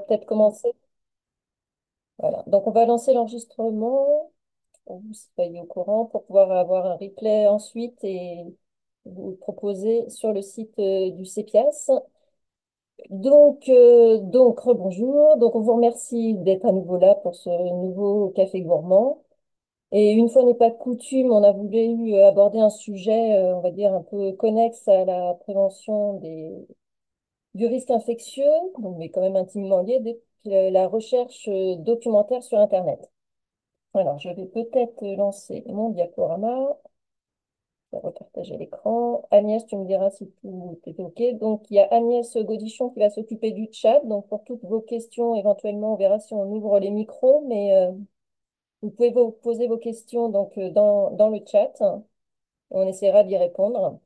peut-être commencer. Voilà. Donc, on va lancer l'enregistrement pour que vous soyez au courant pour pouvoir avoir un replay ensuite et vous le proposer sur le site du CEPIAS. Donc, rebonjour. Donc, on vous remercie d'être à nouveau là pour ce nouveau café gourmand. Et une fois n'est pas coutume, on a voulu aborder un sujet, on va dire, un peu connexe à la prévention du risque infectieux, donc, mais quand même intimement lié, la recherche documentaire sur Internet. Alors, je vais peut-être lancer mon diaporama. Je vais repartager l'écran. Agnès, tu me diras si tout est OK. Donc, il y a Agnès Gaudichon qui va s'occuper du chat. Donc, pour toutes vos questions, éventuellement, on verra si on ouvre les micros, mais vous pouvez vous poser vos questions donc, dans le chat. On essaiera d'y répondre.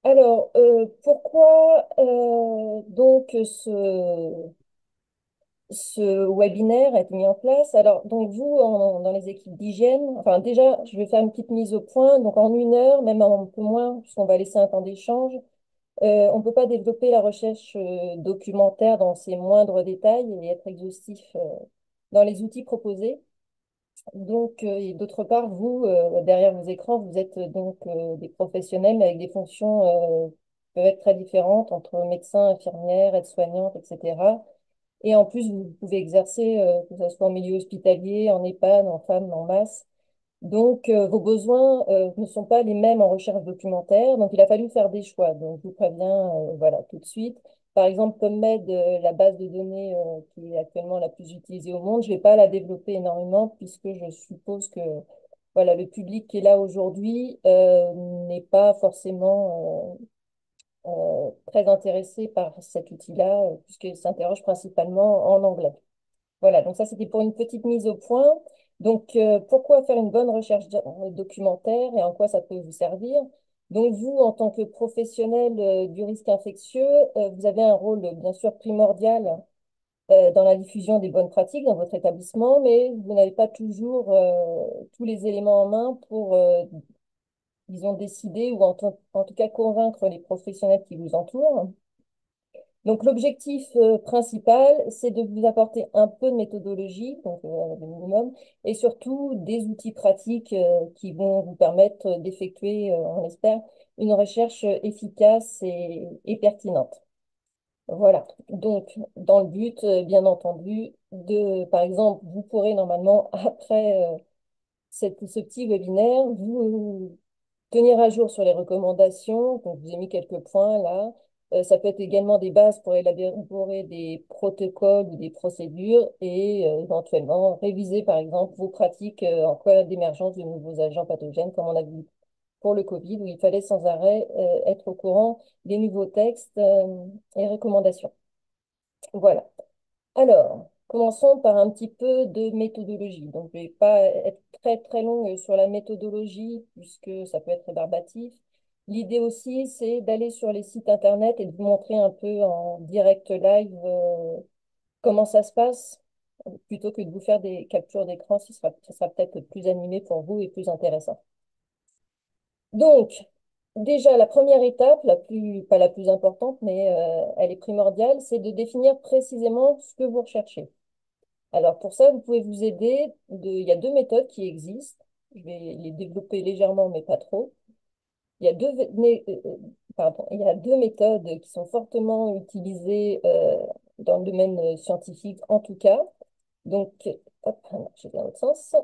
Alors, pourquoi donc ce webinaire a été mis en place? Alors, donc vous, dans les équipes d'hygiène, enfin déjà, je vais faire une petite mise au point. Donc, en 1 heure, même un peu moins, puisqu'on va laisser un temps d'échange, on ne peut pas développer la recherche documentaire dans ses moindres détails et être exhaustif dans les outils proposés. Donc, et d'autre part, vous, derrière vos écrans, vous êtes donc des professionnels mais avec des fonctions qui peuvent être très différentes entre médecins, infirmières, aides-soignantes, etc. Et en plus, vous pouvez exercer, que ce soit en milieu hospitalier, en EHPAD, en femmes, en masse. Donc, vos besoins ne sont pas les mêmes en recherche documentaire. Donc, il a fallu faire des choix. Donc, je vous préviens, voilà, tout de suite. Par exemple, PubMed, la base de données qui est actuellement la plus utilisée au monde, je ne vais pas la développer énormément puisque je suppose que voilà, le public qui est là aujourd'hui n'est pas forcément très intéressé par cet outil-là, puisqu'il s'interroge principalement en anglais. Voilà, donc ça c'était pour une petite mise au point. Donc pourquoi faire une bonne recherche documentaire et en quoi ça peut vous servir? Donc vous, en tant que professionnel du risque infectieux, vous avez un rôle bien sûr primordial dans la diffusion des bonnes pratiques dans votre établissement, mais vous n'avez pas toujours tous les éléments en main pour, disons, décider ou en tout cas convaincre les professionnels qui vous entourent. Donc, l'objectif principal, c'est de vous apporter un peu de méthodologie, donc le minimum, et surtout des outils pratiques qui vont vous permettre d'effectuer, on l'espère, une recherche efficace et pertinente. Voilà. Donc, dans le but, bien entendu, par exemple, vous pourrez normalement, après ce petit webinaire, vous tenir à jour sur les recommandations. Donc, je vous ai mis quelques points là. Ça peut être également des bases pour élaborer des protocoles ou des procédures et éventuellement réviser, par exemple, vos pratiques en cas d'émergence de nouveaux agents pathogènes, comme on a vu pour le Covid, où il fallait sans arrêt être au courant des nouveaux textes et recommandations. Voilà. Alors, commençons par un petit peu de méthodologie. Donc, je ne vais pas être très très longue sur la méthodologie puisque ça peut être rébarbatif. L'idée aussi, c'est d'aller sur les sites internet et de vous montrer un peu en direct live comment ça se passe, plutôt que de vous faire des captures d'écran, ce sera peut-être plus animé pour vous et plus intéressant. Donc, déjà, la première étape, pas la plus importante, mais elle est primordiale, c'est de définir précisément ce que vous recherchez. Alors pour ça, vous pouvez vous aider il y a deux méthodes qui existent. Je vais les développer légèrement, mais pas trop. Il y a pardon, il y a deux méthodes qui sont fortement utilisées dans le domaine scientifique, en tout cas. Donc, hop, je vais dans l'autre sens.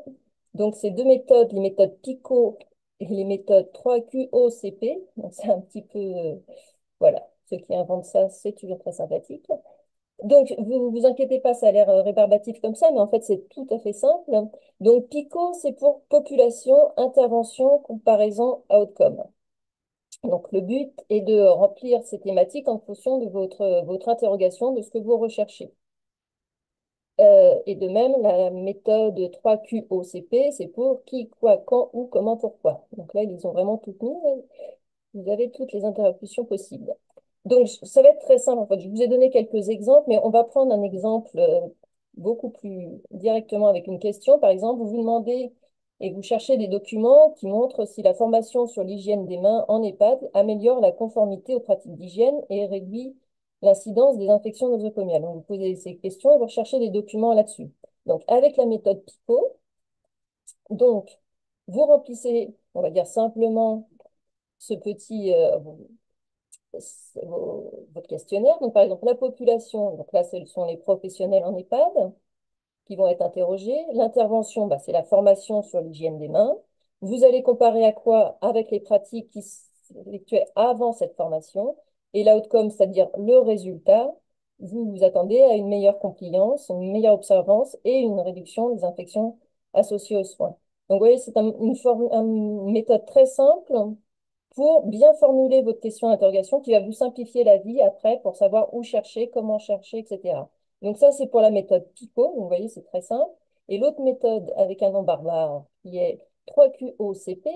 Donc, ces deux méthodes, les méthodes PICO et les méthodes 3QOCP, donc c'est un petit peu, voilà, ceux qui inventent ça, c'est toujours très sympathique. Donc, vous vous inquiétez pas, ça a l'air rébarbatif comme ça, mais en fait, c'est tout à fait simple. Donc, PICO, c'est pour population, intervention, comparaison, outcome. Donc, le but est de remplir ces thématiques en fonction de votre interrogation, de ce que vous recherchez. Et de même, la méthode 3QOCP, c'est pour qui, quoi, quand, où, comment, pourquoi. Donc là, ils ont vraiment tout mis. Vous avez toutes les interruptions possibles. Donc, ça va être très simple. En fait, je vous ai donné quelques exemples, mais on va prendre un exemple beaucoup plus directement avec une question. Par exemple, vous vous demandez et vous cherchez des documents qui montrent si la formation sur l'hygiène des mains en EHPAD améliore la conformité aux pratiques d'hygiène et réduit l'incidence des infections nosocomiales. Donc, vous posez ces questions et vous recherchez des documents là-dessus. Donc, avec la méthode PICO, donc, vous remplissez, on va dire simplement, ce petit, votre questionnaire. Donc, par exemple, la population, donc là, ce sont les professionnels en EHPAD qui vont être interrogés. L'intervention, bah, c'est la formation sur l'hygiène des mains. Vous allez comparer à quoi? Avec les pratiques qui s'effectuaient avant cette formation. Et l'outcome, c'est-à-dire le résultat, vous vous attendez à une meilleure compliance, une meilleure observance et une réduction des infections associées aux soins. Donc, vous voyez, c'est une méthode très simple pour bien formuler votre question d'interrogation qui va vous simplifier la vie après pour savoir où chercher, comment chercher, etc. Donc ça, c'est pour la méthode PICO. Donc, vous voyez, c'est très simple. Et l'autre méthode avec un nom barbare qui est 3QOCP.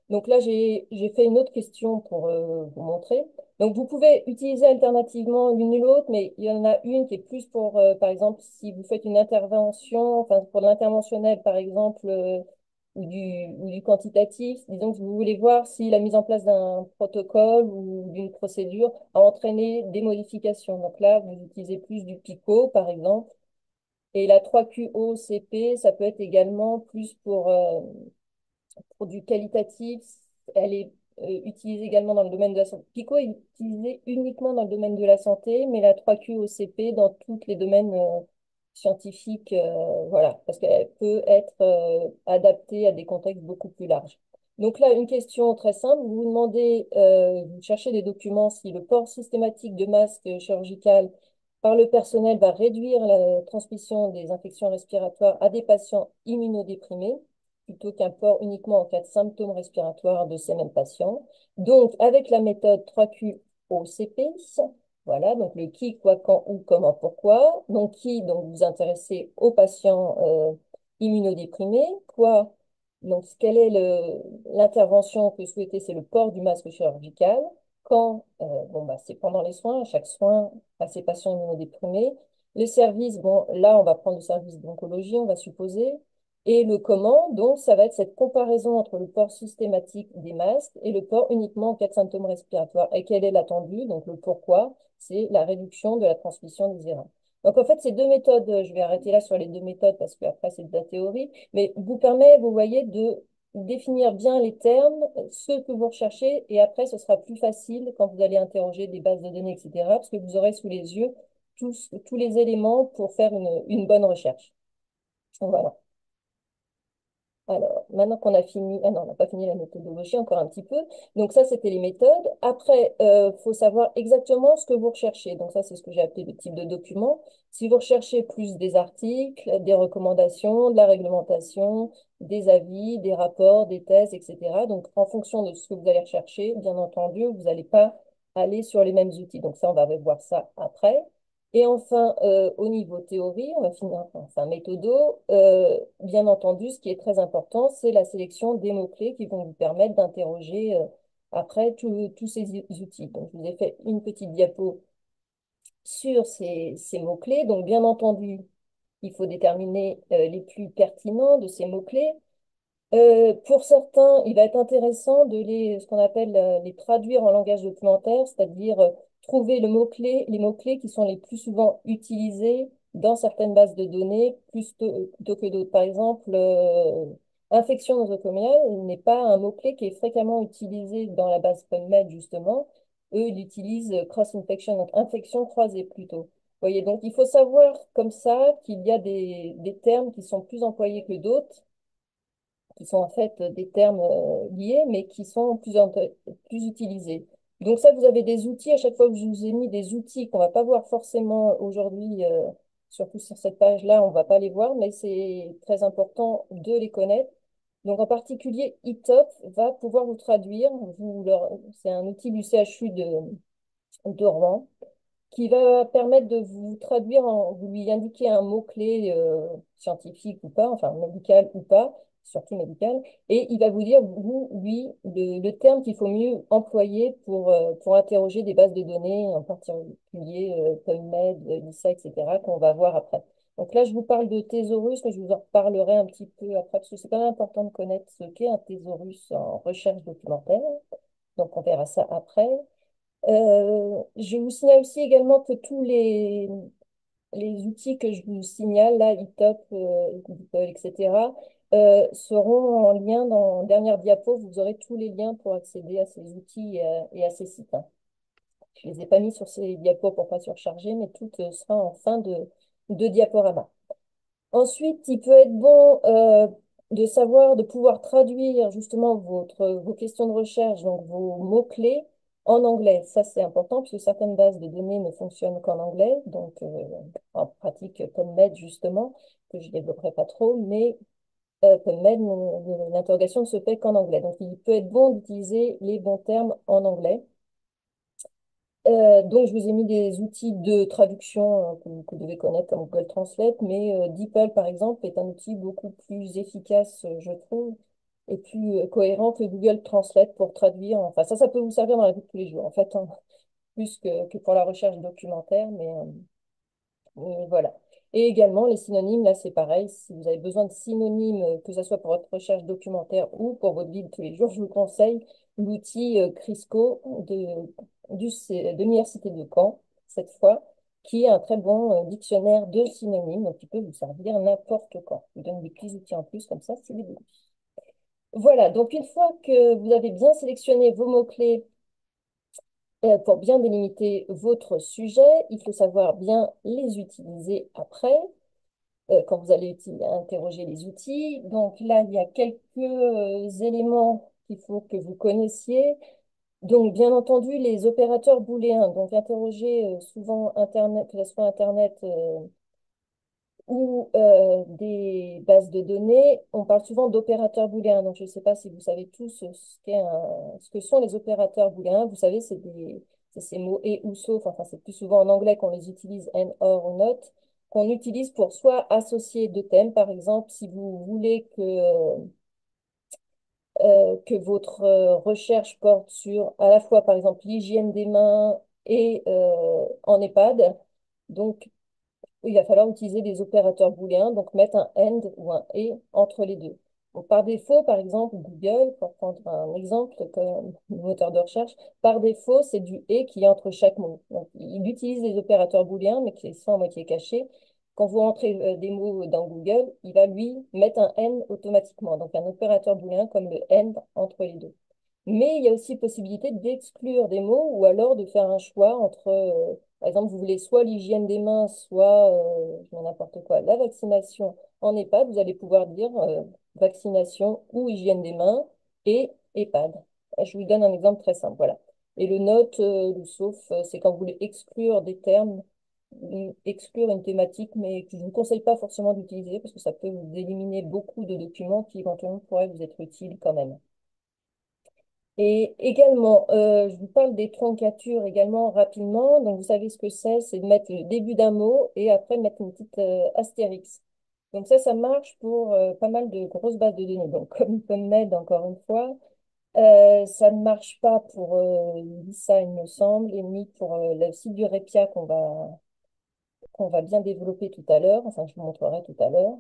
Donc là, j'ai fait une autre question pour vous montrer. Donc vous pouvez utiliser alternativement l'une et l'autre, mais il y en a une qui est plus pour, par exemple, si vous faites une intervention, enfin pour de l'interventionnel, par exemple, ou du quantitatif. Disons que vous voulez voir si la mise en place d'un protocole ou d'une procédure a entraîné des modifications. Donc là, vous utilisez plus du PICO, par exemple. Et la 3QOCP, ça peut être également plus pour du qualitatif. Elle est utilisée également dans le domaine de la santé. PICO est utilisée uniquement dans le domaine de la santé, mais la 3QOCP dans tous les domaines scientifiques, voilà, parce qu'elle peut être adaptée à des contextes beaucoup plus larges. Donc là, une question très simple, vous vous demandez, vous cherchez des documents si le port systématique de masques chirurgical par le personnel va réduire la transmission des infections respiratoires à des patients immunodéprimés plutôt qu'un port uniquement en cas de symptômes respiratoires de ces mêmes patients. Donc, avec la méthode 3QOCP, voilà, donc le qui, quoi, quand, où, comment, pourquoi. Donc, qui, donc vous vous intéressez aux patients immunodéprimés. Quoi, donc quelle est l'intervention que vous souhaitez? C'est le port du masque chirurgical. Quand, bon, bah, c'est pendant les soins, chaque soin à ces patients immunodéprimés. Les services, bon, là, on va prendre le service d'oncologie, on va supposer. Et le comment, donc, ça va être cette comparaison entre le port systématique des masques et le port uniquement en cas de symptômes respiratoires. Et quel est l'attendu? Donc, le pourquoi, c'est la réduction de la transmission des erreurs. Donc, en fait, ces deux méthodes, je vais arrêter là sur les deux méthodes parce qu'après, c'est de la théorie, mais vous permet, vous voyez, de définir bien les termes, ce que vous recherchez, et après, ce sera plus facile quand vous allez interroger des bases de données, etc., parce que vous aurez sous les yeux tous les éléments pour faire une bonne recherche. Voilà. Alors, maintenant qu'on a fini, ah non, on n'a pas fini la méthodologie, encore un petit peu. Donc ça, c'était les méthodes. Après, il faut savoir exactement ce que vous recherchez. Donc ça, c'est ce que j'ai appelé le type de document. Si vous recherchez plus des articles, des recommandations, de la réglementation, des avis, des rapports, des thèses, etc. Donc, en fonction de ce que vous allez rechercher, bien entendu, vous n'allez pas aller sur les mêmes outils. Donc ça, on va voir ça après. Et enfin, au niveau théorie, on va finir, enfin méthodo, bien entendu, ce qui est très important, c'est la sélection des mots-clés qui vont vous permettre d'interroger après tous ces outils. Donc, je vous ai fait une petite diapo sur ces mots-clés. Donc, bien entendu, il faut déterminer les plus pertinents de ces mots-clés. Pour certains, il va être intéressant ce qu'on appelle les traduire en langage documentaire, c'est-à-dire trouver les mots-clés qui sont les plus souvent utilisés dans certaines bases de données plutôt que d'autres. Par exemple, infection nosocomiale n'est pas un mot-clé qui est fréquemment utilisé dans la base PubMed, justement. Eux, ils utilisent cross-infection, donc infection croisée plutôt. Vous voyez, donc il faut savoir comme ça qu'il y a des termes qui sont plus employés que d'autres qui sont en fait des termes liés, mais qui sont plus utilisés. Donc ça, vous avez des outils, à chaque fois que je vous ai mis des outils qu'on ne va pas voir forcément aujourd'hui, surtout sur cette page-là, on ne va pas les voir, mais c'est très important de les connaître. Donc en particulier, eTop va pouvoir vous traduire, c'est un outil du CHU de Rouen, qui va permettre de vous traduire, vous lui indiquer un mot-clé scientifique ou pas, enfin médical ou pas, surtout médical, et il va vous dire, vous, lui, le terme qu'il faut mieux employer pour interroger des bases de données, en particulier PubMed, LISA, etc., qu'on va voir après. Donc là, je vous parle de thésaurus, mais je vous en reparlerai un petit peu après, parce que c'est quand même important de connaître ce qu'est un thésaurus en recherche documentaire. Donc on verra ça après. Je vous signale aussi également que tous les outils que je vous signale, là, eTop, DeepL, etc., seront en lien dans dernière diapo. Vous aurez tous les liens pour accéder à ces outils et à ces sites, hein. Je ne les ai pas mis sur ces diapos pour ne pas surcharger, mais tout sera en fin de diaporama. Ensuite, il peut être bon de savoir, de pouvoir traduire justement vos questions de recherche, donc vos mots-clés, en anglais. Ça, c'est important puisque certaines bases de données ne fonctionnent qu'en anglais. Donc, en pratique, PubMed, justement, que je ne développerai pas trop, mais PubMed, l'interrogation ne se fait qu'en anglais. Donc, il peut être bon d'utiliser les bons termes en anglais. Donc, je vous ai mis des outils de traduction que vous devez connaître comme Google Translate, mais DeepL, par exemple, est un outil beaucoup plus efficace, je trouve, et plus cohérent que Google Translate pour traduire. Enfin, ça peut vous servir dans la vie de tous les jours, en fait, hein, plus que pour la recherche documentaire, mais voilà. Et également, les synonymes, là, c'est pareil. Si vous avez besoin de synonymes, que ce soit pour votre recherche documentaire ou pour votre vie de tous les jours, je vous conseille l'outil Crisco de l'Université de Caen, cette fois, qui est un très bon dictionnaire de synonymes, donc qui peut vous servir n'importe quand. Je vous donne des petits outils en plus, comme ça, c'est des bonus. Voilà, donc une fois que vous avez bien sélectionné vos mots-clés pour bien délimiter votre sujet, il faut savoir bien les utiliser après quand vous allez interroger les outils. Donc là, il y a quelques éléments qu'il faut que vous connaissiez. Donc, bien entendu, les opérateurs booléens. Donc, interroger souvent Internet, que ce soit Internet ou des bases de données. On parle souvent d'opérateurs booléens. Donc, je ne sais pas si vous savez tous ce que sont les opérateurs booléens. Vous savez, c'est ces mots et ou sauf. Enfin, c'est plus souvent en anglais qu'on les utilise, and, or ou not, qu'on utilise pour soit associer deux thèmes. Par exemple, si vous voulez que votre recherche porte sur à la fois, par exemple, l'hygiène des mains et en EHPAD. Donc, il va falloir utiliser des opérateurs booléens, donc mettre un AND ou un et entre les deux. Donc, par défaut, par exemple, Google, pour prendre un exemple comme moteur de recherche, par défaut, c'est du et qui est entre chaque mot. Donc, il utilise des opérateurs booléens, mais qui sont à moitié cachés. Quand vous rentrez des mots dans Google, il va lui mettre un N automatiquement, donc un opérateur booléen comme le AND entre les deux. Mais il y a aussi possibilité d'exclure des mots ou alors de faire un choix entre, par exemple, vous voulez soit l'hygiène des mains, soit je dis n'importe quoi, la vaccination en EHPAD. Vous allez pouvoir dire vaccination ou hygiène des mains et EHPAD. Je vous donne un exemple très simple. Voilà. Et le note, le sauf, c'est quand vous voulez exclure des termes, exclure une thématique, mais que je ne vous conseille pas forcément d'utiliser parce que ça peut vous éliminer beaucoup de documents qui éventuellement pourraient vous être utiles quand même. Et également, je vous parle des troncatures également rapidement. Donc, vous savez ce que c'est de mettre le début d'un mot et après de mettre une petite astérix. Donc ça marche pour pas mal de grosses bases de données. Donc, comme PubMed, encore une fois, ça ne marche pas pour Lisa, il me semble, et ni pour le site du Repia qu'on va bien développer tout à l'heure. Enfin, je vous montrerai tout à l'heure.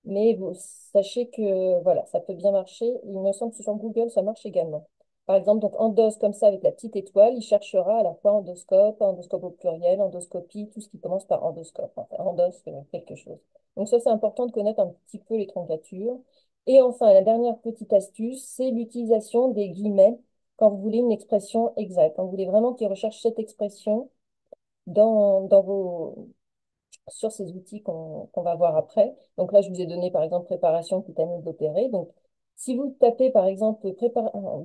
Mais vous sachez que voilà, ça peut bien marcher. Il me semble que sur Google, ça marche également. Par exemple, donc endos comme ça avec la petite étoile, il cherchera à la fois endoscope, endoscope au pluriel, endoscopie, tout ce qui commence par endoscope, enfin endos quelque chose. Donc ça, c'est important de connaître un petit peu les troncatures. Et enfin, la dernière petite astuce, c'est l'utilisation des guillemets quand vous voulez une expression exacte. Quand vous voulez vraiment qu'ils recherchent cette expression sur ces outils qu'on va voir après. Donc là, je vous ai donné par exemple préparation cutanée de l'opéré. Donc, si vous tapez par exemple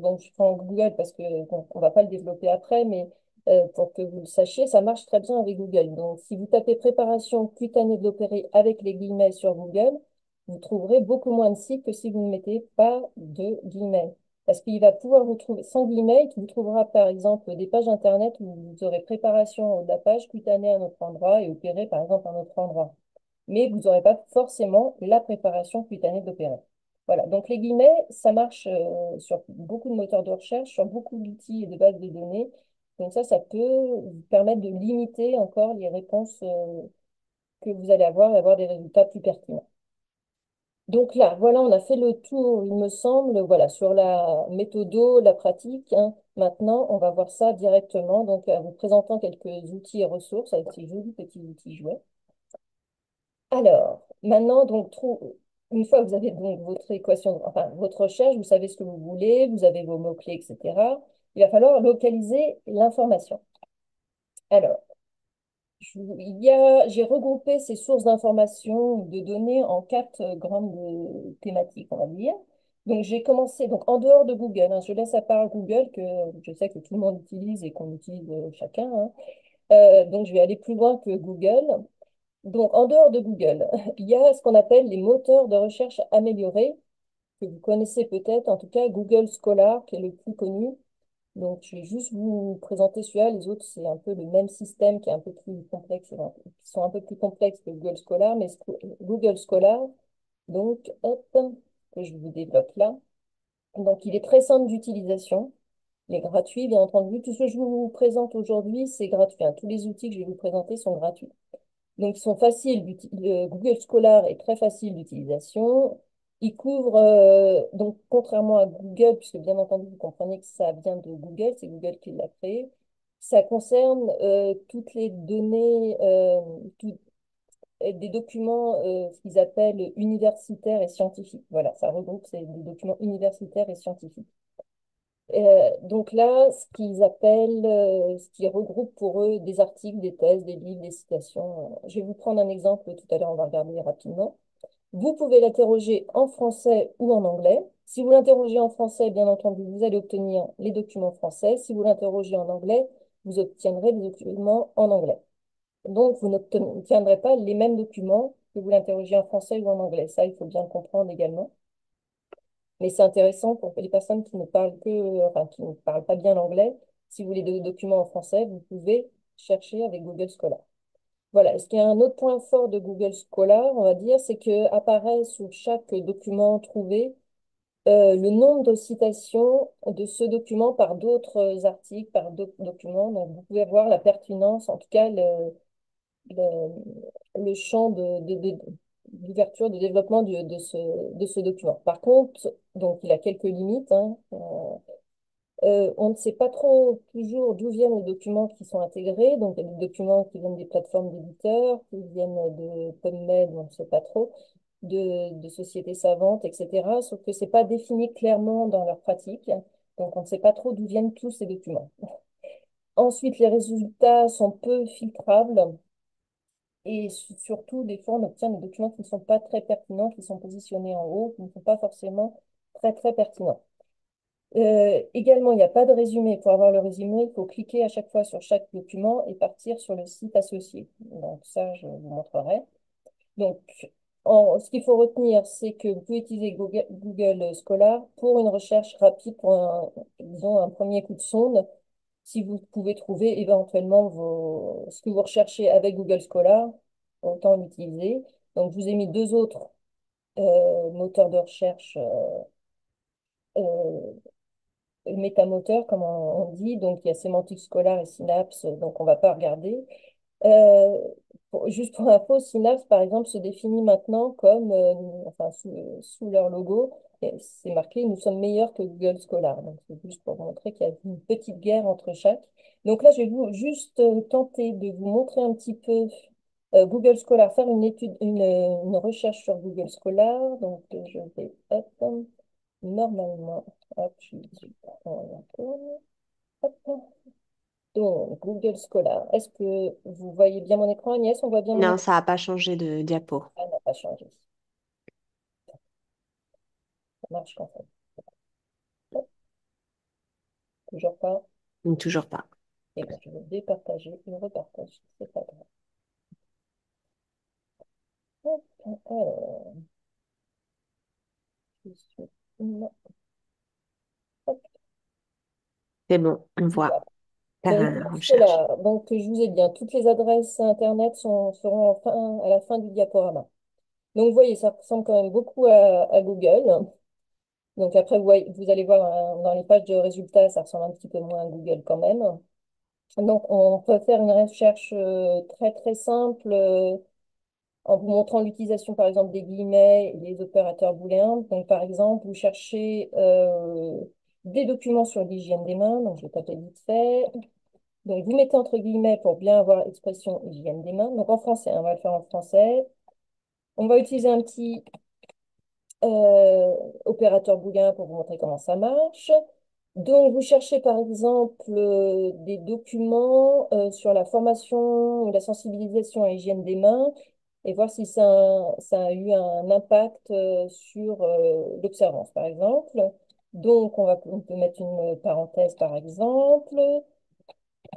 donc je prends Google parce que bon, on va pas le développer après, mais pour que vous le sachiez, ça marche très bien avec Google. Donc, si vous tapez préparation cutanée de l'opéré avec les guillemets sur Google, vous trouverez beaucoup moins de sites que si vous ne mettez pas de guillemets. Parce qu'il va pouvoir vous trouver, sans guillemets, il vous trouvera par exemple des pages internet où vous aurez préparation en haut de la page, cutanée à un autre endroit et opéré par exemple à un autre endroit. Mais vous n'aurez pas forcément la préparation cutanée d'opéré. Voilà, donc les guillemets, ça marche sur beaucoup de moteurs de recherche, sur beaucoup d'outils et de bases de données. Donc ça peut vous permettre de limiter encore les réponses que vous allez avoir et avoir des résultats plus pertinents. Donc là, voilà, on a fait le tour, il me semble, voilà, sur la méthodo, la pratique, hein. Maintenant, on va voir ça directement, donc en vous présentant quelques outils et ressources avec ces jolis petits outils jouets. Alors, maintenant, donc, une fois que vous avez donc votre équation, enfin votre recherche, vous savez ce que vous voulez, vous avez vos mots-clés, etc. Il va falloir localiser l'information. Alors, j'ai regroupé ces sources d'informations, de données en quatre grandes thématiques, on va dire. Donc, j'ai commencé, donc en dehors de Google, hein, je laisse à part Google, que je sais que tout le monde utilise et qu'on utilise chacun, hein. Donc, je vais aller plus loin que Google. Donc, en dehors de Google, il y a ce qu'on appelle les moteurs de recherche améliorés, que vous connaissez peut-être, en tout cas Google Scholar, qui est le plus connu. Donc, je vais juste vous présenter celui-là. Les autres, c'est un peu le même système qui est un peu plus complexe, enfin, qui sont un peu plus complexes que Google Scholar, mais Google Scholar, donc, hop, que je vous développe là. Donc, il est très simple d'utilisation. Il est gratuit, bien entendu. Tout ce que je vous présente aujourd'hui, c'est gratuit, hein. Tous les outils que je vais vous présenter sont gratuits. Donc, ils sont faciles. Google Scholar est très facile d'utilisation. Il couvre, donc, contrairement à Google, puisque bien entendu, vous comprenez que ça vient de Google, c'est Google qui l'a créé, ça concerne toutes les données, des documents, ce qu'ils appellent universitaires et scientifiques. Voilà, ça regroupe des documents universitaires et scientifiques. Donc là, ce qu'ils regroupent pour eux des articles, des thèses, des livres, des citations. Je vais vous prendre un exemple tout à l'heure, on va regarder rapidement. Vous pouvez l'interroger en français ou en anglais. Si vous l'interrogez en français, bien entendu, vous allez obtenir les documents français. Si vous l'interrogez en anglais, vous obtiendrez les documents en anglais. Donc, vous n'obtiendrez pas les mêmes documents que vous l'interrogez en français ou en anglais. Ça, il faut bien le comprendre également. Mais c'est intéressant pour les personnes qui ne parlent enfin, qui ne parlent pas bien l'anglais. Si vous voulez des documents en français, vous pouvez chercher avec Google Scholar. Voilà. Est-ce qu'il y a un autre point fort de Google Scholar, on va dire, c'est que apparaît sous chaque document trouvé le nombre de citations de ce document par d'autres articles, par d'autres documents. Donc, vous pouvez voir la pertinence, en tout cas le, le champ d'ouverture, de développement de ce document. Par contre, donc il a quelques limites, hein. On ne sait pas trop toujours d'où viennent les documents qui sont intégrés. Donc, il y a des documents qui viennent des plateformes d'éditeurs, qui viennent de PubMed, on ne sait pas trop, de sociétés savantes, etc. Sauf que ce n'est pas défini clairement dans leur pratique. Donc, on ne sait pas trop d'où viennent tous ces documents. Ensuite, les résultats sont peu filtrables. Et surtout, des fois, on obtient des documents qui ne sont pas très pertinents, qui sont positionnés en haut, qui ne sont pas forcément très pertinents. Également, il n'y a pas de résumé. Pour avoir le résumé, il faut cliquer à chaque fois sur chaque document et partir sur le site associé. Donc ça, je vous montrerai. Donc, ce qu'il faut retenir, c'est que vous pouvez utiliser Google Scholar pour une recherche rapide, pour disons, un premier coup de sonde. Si vous pouvez trouver éventuellement ce que vous recherchez avec Google Scholar, autant l'utiliser. Donc, je vous ai mis deux autres moteurs de recherche euh, métamoteurs, comme on dit. Donc, il y a Semantic Scholar et Synapse, donc on ne va pas regarder. Euh, Juste pour info, Synapse, par exemple, se définit maintenant comme, enfin, sous leur logo, c'est marqué, nous sommes meilleurs que Google Scholar. Donc, c'est juste pour vous montrer qu'il y a une petite guerre entre chaque. Donc là, je vais juste tenter de vous montrer un petit peu Google Scholar, faire une étude, une recherche sur Google Scholar. Donc, je vais, hop, normalement, hop, je suis dessus. On tourne. Hop. Donc, Google Scholar. Est-ce que vous voyez bien mon écran, Agnès? On voit bien mon Non, écran? ça n'a pas changé de diapo. Ah, n'a pas changé. Ça marche quand même. Hop, toujours pas. Toujours pas. Et bien, je vais départager et repartager. C'est pas grave. Hop, alors, je suis... non, hop, C'est bon, on voit voilà. Donc, ta Google recherche. Scholar. Donc, je vous ai dit, hein, toutes les adresses Internet seront à la fin du diaporama. Donc, vous voyez, ça ressemble quand même beaucoup à Google. Donc, après, vous allez voir dans les pages de résultats, ça ressemble un petit peu moins à Google quand même. Donc, on peut faire une recherche très simple en vous montrant l'utilisation, par exemple, des guillemets et des opérateurs booléens. Donc, par exemple, vous cherchez des documents sur l'hygiène des mains. Donc, je vais taper vite fait. Donc, vous mettez entre guillemets pour bien avoir l'expression hygiène des mains. Donc, en français, on va le faire en français. On va utiliser un petit euh, opérateur booléen pour vous montrer comment ça marche. Donc, vous cherchez par exemple des documents sur la formation ou la sensibilisation à l'hygiène des mains et voir si ça a eu un impact sur l'observance, par exemple. Donc, on peut mettre une parenthèse, par exemple.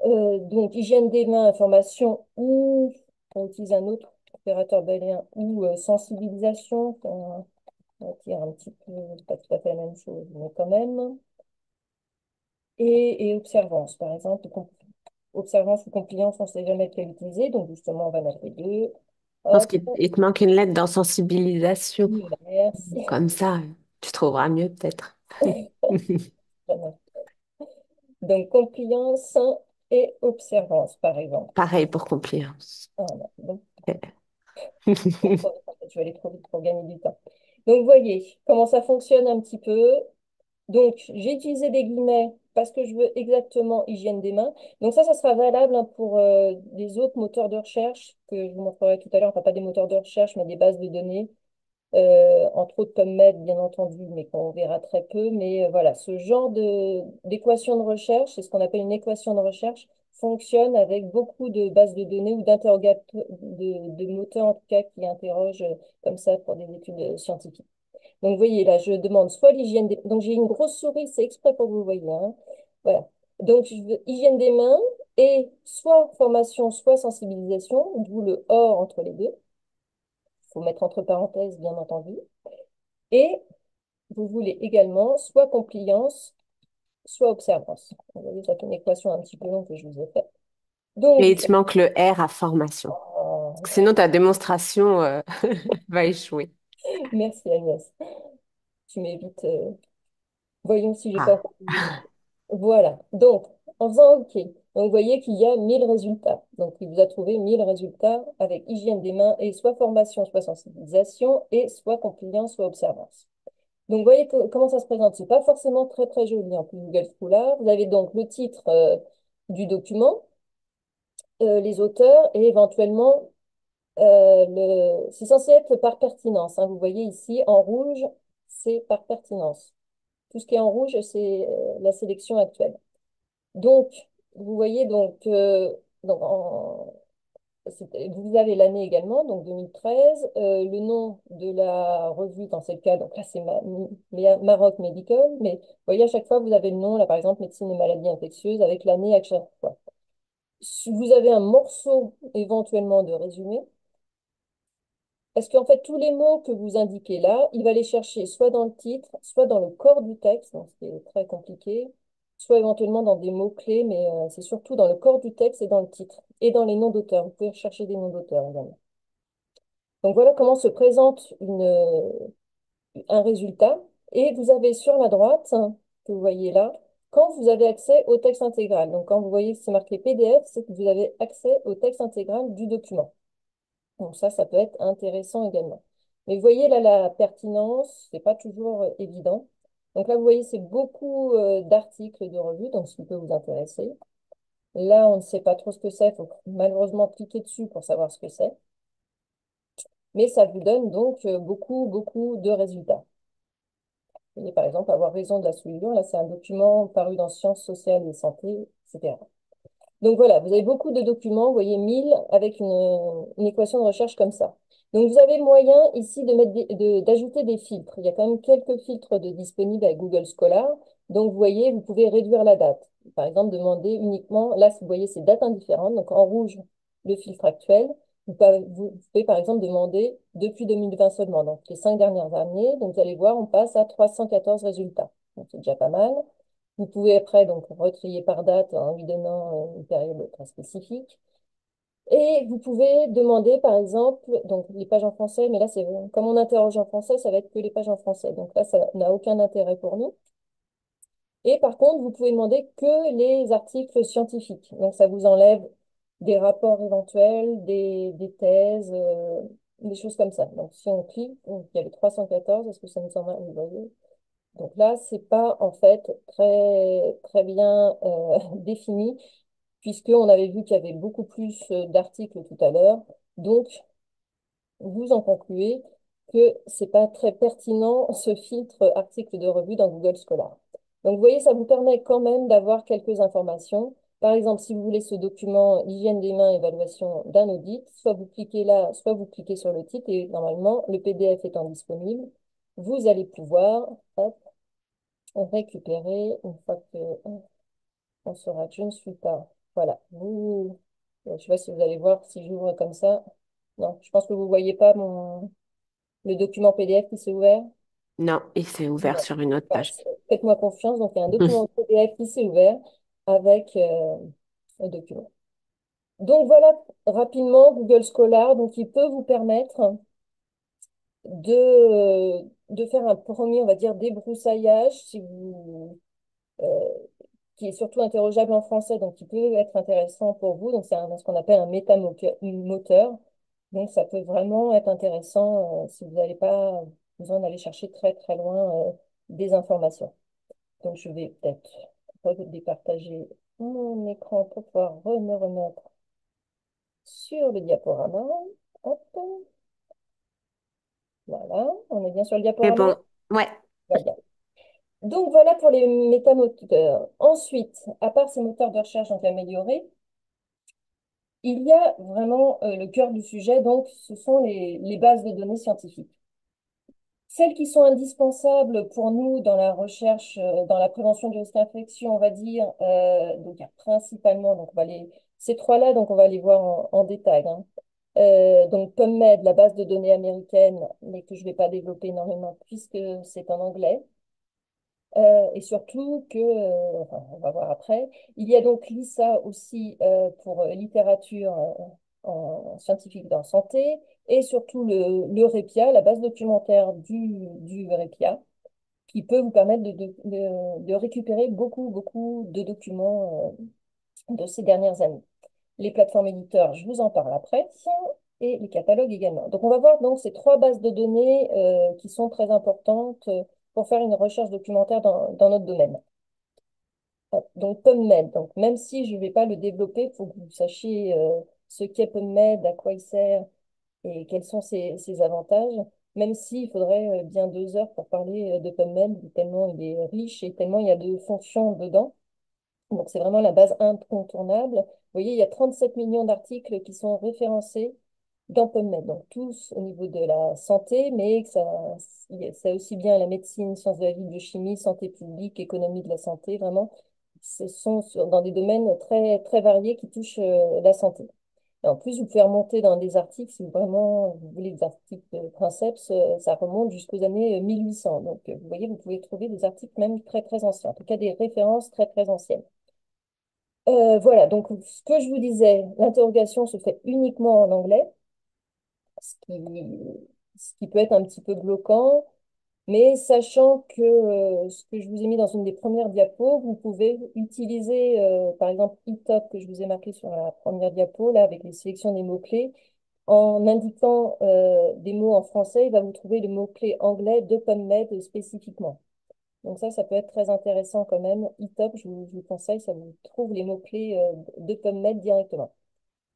Donc, hygiène des mains, information ou, on utilise un autre opérateur booléen, ou sensibilisation, on va dire un petit peu, pas tout à fait la même chose, mais quand même. Et observance, par exemple. Observance ou compliance, on ne sait jamais lequel utiliser. Donc, justement, on va mettre les deux. Je pense Hop, qu'il te manque une lettre dans sensibilisation. merci. Comme ça, tu trouveras mieux peut-être. Donc, compliance et observance, par exemple. Pareil pour compliance. Voilà. Donc, je vais aller trop vite pour gagner du temps. Donc, vous voyez comment ça fonctionne un petit peu. Donc, j'ai utilisé des guillemets parce que je veux exactement hygiène des mains. Donc ça sera valable hein, pour des autres moteurs de recherche que je vous montrerai tout à l'heure. Enfin, pas des moteurs de recherche, mais des bases de données. Entre autres PubMed, bien entendu, mais qu'on verra très peu. Mais voilà, ce genre d'équation de recherche, c'est ce qu'on appelle une équation de recherche, fonctionne avec beaucoup de bases de données ou d'interrogateurs, de moteurs en tout cas, qui interrogent comme ça pour des études scientifiques. Donc, vous voyez, là, je demande soit l'hygiène des... Donc, j'ai une grosse souris, c'est exprès pour que vous voyez, hein. Voilà. Donc, je veux hygiène des mains et soit formation, soit sensibilisation, d'où le OR entre les deux. Il faut mettre entre parenthèses, bien entendu. Et vous voulez également soit compliance, soit observance. Vous voyez, ça fait une équation un petit peu longue que je vous ai faite. Donc, Mais il te manque le R à formation. Parce que sinon, ta démonstration va échouer. merci Agnès. Tu m'évites. Voyons si j'ai pas Ah. encore oublié. Voilà. Donc, en faisant OK, donc vous voyez qu'il y a 1000 résultats. Donc, il vous a trouvé 1000 résultats avec hygiène des mains et soit formation, soit sensibilisation et soit compliance, soit observance. Donc, vous voyez comment ça se présente. C'est pas forcément très, très joli en plus Google Scholar. Vous avez donc le titre du document, les auteurs et éventuellement, c'est censé être par pertinence, hein. Vous voyez ici, en rouge, c'est par pertinence. Tout ce qui est en rouge, c'est la sélection actuelle. Donc, vous voyez, donc vous avez l'année également, donc 2013, le nom de la revue, dans ce cas, donc là c'est Maroc Medical, mais vous voyez, à chaque fois, vous avez le nom, là par exemple, médecine et maladies infectieuses, avec l'année à chaque fois. Si vous avez un morceau éventuellement de résumé, parce qu'en fait, tous les mots que vous indiquez là, il va les chercher soit dans le titre, soit dans le corps du texte, donc ce qui est très compliqué, soit éventuellement dans des mots-clés, mais c'est surtout dans le corps du texte et dans le titre, et dans les noms d'auteurs. Vous pouvez rechercher des noms d'auteurs également. Donc voilà comment se présente un résultat. Et vous avez sur la droite, hein, que vous voyez là, quand vous avez accès au texte intégral. Donc quand vous voyez que c'est marqué PDF, c'est que vous avez accès au texte intégral du document. Donc ça peut être intéressant également. Mais vous voyez là la pertinence, c'est pas toujours évident. Donc là, vous voyez, c'est beaucoup d'articles de revues, donc ce qui peut vous intéresser. Là, on ne sait pas trop ce que c'est, il faut malheureusement cliquer dessus pour savoir ce que c'est. Mais ça vous donne donc beaucoup, beaucoup de résultats. Vous voyez, par exemple, avoir raison de la souillure, là, c'est un document paru dans Sciences sociales et santé, etc. Donc voilà, vous avez beaucoup de documents, vous voyez 1000 avec une équation de recherche comme ça. Donc vous avez moyen ici de d'ajouter des filtres. Il y a quand même quelques filtres disponibles avec Google Scholar. Donc vous voyez, vous pouvez réduire la date. Par exemple, demander uniquement, là vous voyez c'est date indifférente, donc en rouge le filtre actuel. Vous pouvez par exemple demander depuis 2020 seulement, donc les 5 dernières années. Donc vous allez voir, on passe à 314 résultats. Donc c'est déjà pas mal. Vous pouvez après donc retrier par date en lui donnant une période très spécifique. Et vous pouvez demander par exemple donc les pages en français, mais là c'est comme on interroge en français, ça va être que les pages en français. Donc là, ça n'a aucun intérêt pour nous. Et par contre, vous pouvez demander que les articles scientifiques. Donc ça vous enlève des rapports éventuels, des thèses, des choses comme ça. Donc si on clique, donc, il y avait 314, est-ce que ça nous en va? Vous voyez. Donc là, c'est pas en fait très, très bien défini, puisqu'on avait vu qu'il y avait beaucoup plus d'articles tout à l'heure. Donc, vous en concluez que c'est pas très pertinent ce filtre article de revue dans Google Scholar. Donc, vous voyez, ça vous permet quand même d'avoir quelques informations. Par exemple, si vous voulez ce document hygiène des mains, évaluation d'un audit, soit vous cliquez là, soit vous cliquez sur le titre et normalement, le PDF étant disponible, vous allez pouvoir hop, récupérer une fois que on saura que je ne suis pas. Voilà. Je ne sais pas si vous allez voir si j'ouvre comme ça. Non, je pense que vous ne voyez pas le document PDF qui s'est ouvert. Non, il s'est ouvert Non. sur une autre Voilà, page. faites-moi confiance. Donc, il y a un document PDF qui s'est ouvert avec le document. Donc, voilà rapidement Google Scholar. Donc, il peut vous permettre de faire un premier, on va dire, débroussaillage si vous, euh, qui est surtout interrogeable en français, donc qui peut être intéressant pour vous. Donc, c'est ce qu'on appelle un métamoteur. Donc, ça peut vraiment être intéressant si vous n'avez pas besoin d'aller chercher très, très loin des informations. Donc, je vais peut-être départager mon écran pour pouvoir me remettre sur le diaporama. Hop, voilà, on est bien sur le Et diaporama. bon, ouais. Très bien. Donc, voilà pour les métamoteurs. Ensuite, à part ces moteurs de recherche donc améliorés, il y a vraiment le cœur du sujet, donc ce sont les bases de données scientifiques. Celles qui sont indispensables pour nous dans la recherche, dans la prévention du risque d'infection, on va dire, donc il y a principalement, donc ces trois-là, donc on va les voir en détail, hein. Donc PubMed, la base de données américaine, mais que je ne vais pas développer énormément puisque c'est en anglais. Et surtout que, enfin, on va voir après, il y a donc l'ISA aussi pour littérature scientifique dans la santé, et surtout le REPIA, la base documentaire du REPIA, qui peut vous permettre de récupérer beaucoup, beaucoup de documents de ces dernières années. Les plateformes éditeurs, je vous en parle après, et les catalogues également. Donc, on va voir donc ces trois bases de données qui sont très importantes pour faire une recherche documentaire dans notre domaine. Donc, PubMed, donc, même si je ne vais pas le développer, il faut que vous sachiez ce qu'est PubMed, à quoi il sert et quels sont ses avantages, même s'il faudrait bien 2 heures pour parler de PubMed, tellement il est riche et tellement il y a de fonctions dedans. Donc, c'est vraiment la base incontournable. Vous voyez, il y a 37 millions d'articles qui sont référencés dans PubMed, donc tous au niveau de la santé, mais que ça aussi bien la médecine, sciences de la vie, biochimie, santé publique, économie de la santé, vraiment, ce sont dans des domaines très, très variés qui touchent la santé. Et en plus, vous pouvez remonter dans des articles, si vraiment vous voulez des articles de Princeps, ça remonte jusqu'aux années 1800. Donc, vous voyez, vous pouvez trouver des articles même très, très anciens, en tout cas des références très, très anciennes. Voilà, donc ce que je vous disais, l'interrogation se fait uniquement en anglais, ce qui, ce qui peut être un petit peu bloquant, mais sachant que ce que je vous ai mis dans une des premières diapos, vous pouvez utiliser par exemple eTop que je vous ai marqué sur la première diapo, là avec les sélections des mots-clés. En indiquant des mots en français, il va vous trouver le mot-clé anglais de PubMed spécifiquement. Donc ça peut être très intéressant quand même. eTop, je vous conseille, ça vous trouve les mots-clés de PubMed directement.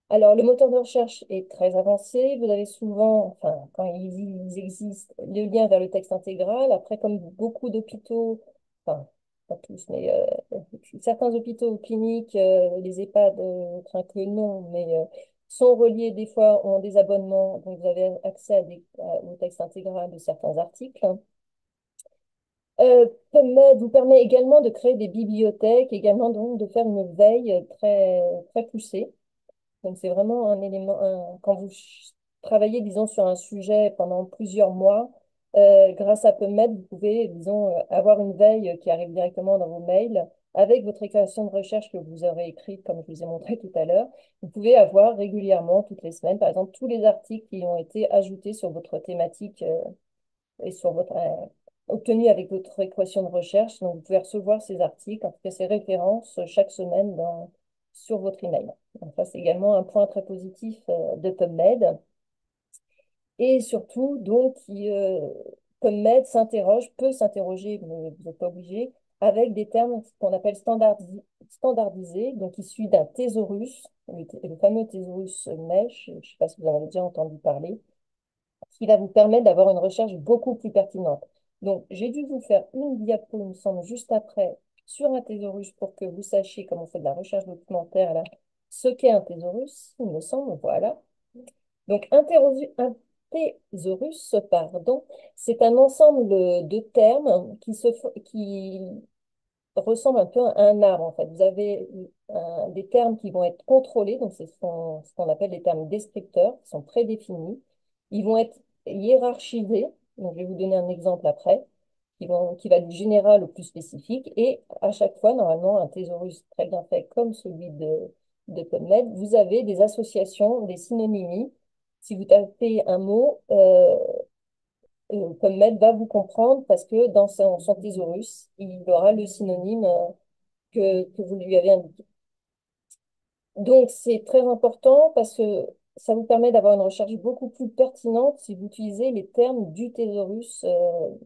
Alors, le moteur de recherche est très avancé. Vous avez souvent, enfin, quand ils existent, le lien vers le texte intégral. Après, comme beaucoup d'hôpitaux, enfin, pas tous, mais certains hôpitaux ou cliniques, les EHPAD, crains que non, mais sont reliés des fois, ont des abonnements, donc vous avez accès au texte intégral de certains articles. PubMed vous permet également de créer des bibliothèques, également donc de faire une veille très, très poussée. Donc, c'est vraiment un élément, quand vous travaillez, disons, sur un sujet pendant plusieurs mois, grâce à PubMed, vous pouvez, disons, avoir une veille qui arrive directement dans vos mails avec votre équation de recherche que vous aurez écrite, comme je vous ai montré tout à l'heure. Vous pouvez avoir régulièrement, toutes les semaines, par exemple, tous les articles qui ont été ajoutés sur votre thématique et sur votre obtenu avec votre équation de recherche. Donc, vous pouvez recevoir ces articles, en tout cas ces références, chaque semaine sur votre email. Donc, ça, c'est également un point très positif de PubMed. Et surtout, donc, PubMed s'interroge, peut s'interroger, mais vous n'êtes pas obligé, avec des termes qu'on appelle standardisés, donc issus d'un thésaurus, le fameux thésaurus Mesh, je ne sais pas si vous en avez déjà entendu parler, qui va vous permettre d'avoir une recherche beaucoup plus pertinente. Donc, j'ai dû vous faire une diapo, il me semble, juste après, sur un thésaurus pour que vous sachiez comment on fait de la recherche documentaire, là, ce qu'est un thésaurus, il me semble, voilà. Donc, un thésaurus, pardon, c'est un ensemble de termes qui ressemble un peu à un arbre, en fait. Vous avez des termes qui vont être contrôlés, donc ce qu'on appelle des termes descripteurs, qui sont prédéfinis. Ils vont être hiérarchisés, donc je vais vous donner un exemple après, qui va du général au plus spécifique. Et à chaque fois, normalement, un thésaurus très bien fait comme celui de PubMed, vous avez des associations, des synonymies. Si vous tapez un mot, PubMed va vous comprendre parce que dans son thésaurus, il aura le synonyme que vous lui avez indiqué. Donc, c'est très important parce que ça vous permet d'avoir une recherche beaucoup plus pertinente si vous utilisez les termes du thésaurus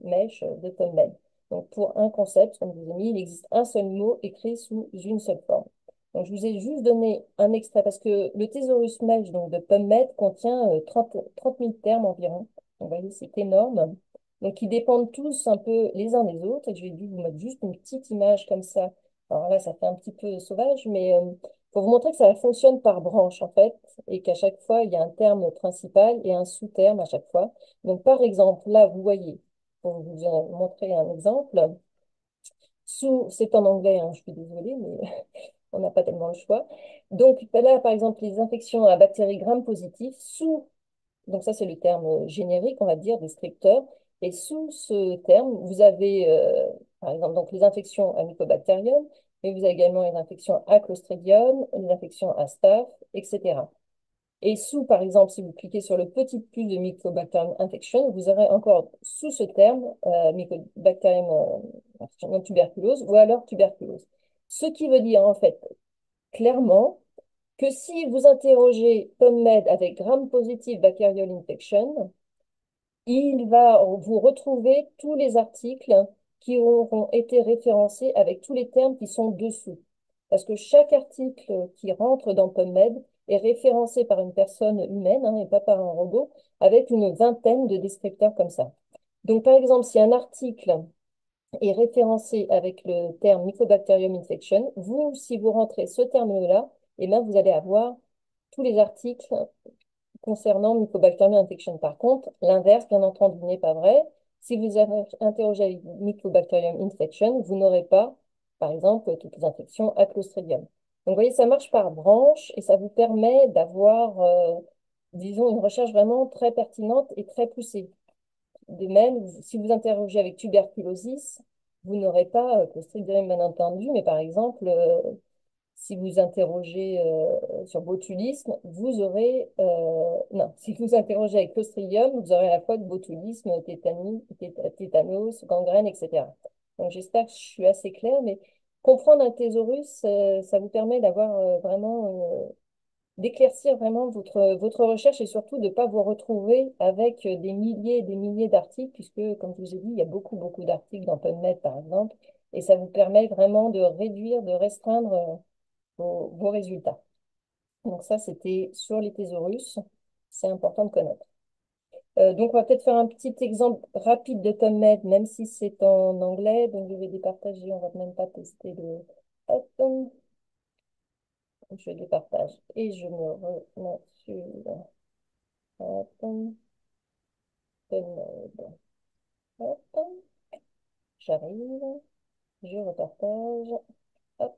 Mesh de PubMed. Donc, pour un concept, comme je vous ai mis, il existe un seul mot écrit sous une seule forme. Donc, je vous ai juste donné un extrait parce que le thésaurus Mesh donc, de PubMed contient 30 000 termes environ. Donc, vous voyez, c'est énorme. Donc, ils dépendent tous un peu les uns des autres. Et je vais dû vous mettre juste une petite image comme ça. Alors là, ça fait un petit peu sauvage, mais pour vous montrer que ça fonctionne par branche, en fait, et qu'à chaque fois, il y a un terme principal et un sous-terme à chaque fois. Donc, par exemple, là, vous voyez, pour vous montrer un exemple, c'est en anglais, hein, je suis désolée, mais on n'a pas tellement le choix. Donc, là, par exemple, les infections à bactéries gram-positifs, donc ça, c'est le terme générique, on va dire, descripteur. Et sous ce terme, vous avez, par exemple, donc les infections à Mycobacterium, mais vous avez également les infections à Clostridium, les infections à Staph, etc. Et sous, par exemple, si vous cliquez sur le petit plus de Mycobacterium infection, vous aurez encore sous ce terme Mycobacterium non tuberculose ou alors tuberculose. Ce qui veut dire, en fait, clairement, que si vous interrogez PubMed avec gram-positive bacterial infection, il va vous retrouver tous les articles qui auront été référencés avec tous les termes qui sont dessous. Parce que chaque article qui rentre dans PubMed est référencé par une personne humaine, hein, et pas par un robot, avec une vingtaine de descripteurs comme ça. Donc, par exemple, si un article est référencé avec le terme Mycobacterium infection, vous, si vous rentrez ce terme-là, eh bien, vous allez avoir tous les articles concernant Mycobacterium infection. Par contre, l'inverse, bien entendu, n'est pas vrai. Si vous interrogez avec Mycobacterium infection, vous n'aurez pas, par exemple, toutes les infections à Clostridium. Donc, vous voyez, ça marche par branche et ça vous permet d'avoir, disons, une recherche vraiment très pertinente et très poussée. De même, si vous interrogez avec tuberculosis, vous n'aurez pas Clostridium, bien entendu, mais par exemple, si vous interrogez sur botulisme, vous aurez... non, si vous interrogez avec Clostridium, vous aurez à la fois de botulisme, tétanos, gangrène, etc. Donc j'espère que je suis assez claire, mais comprendre un thésaurus, ça vous permet d'avoir vraiment d'éclaircir vraiment votre recherche et surtout de ne pas vous retrouver avec des milliers et des milliers d'articles, puisque, comme je vous ai dit, il y a beaucoup, beaucoup d'articles dans PubMed, par exemple, et ça vous permet vraiment de réduire, de restreindre vos résultats. Donc ça, c'était sur les thésaurus. C'est important de connaître. Donc, on va peut-être faire un petit exemple rapide de PubMed, même si c'est en anglais. Donc, je vais départager. On va même pas tester le... Hop, je départage et je me remets sur hop, PubMed. Hop, j'arrive, je repartage. Hop,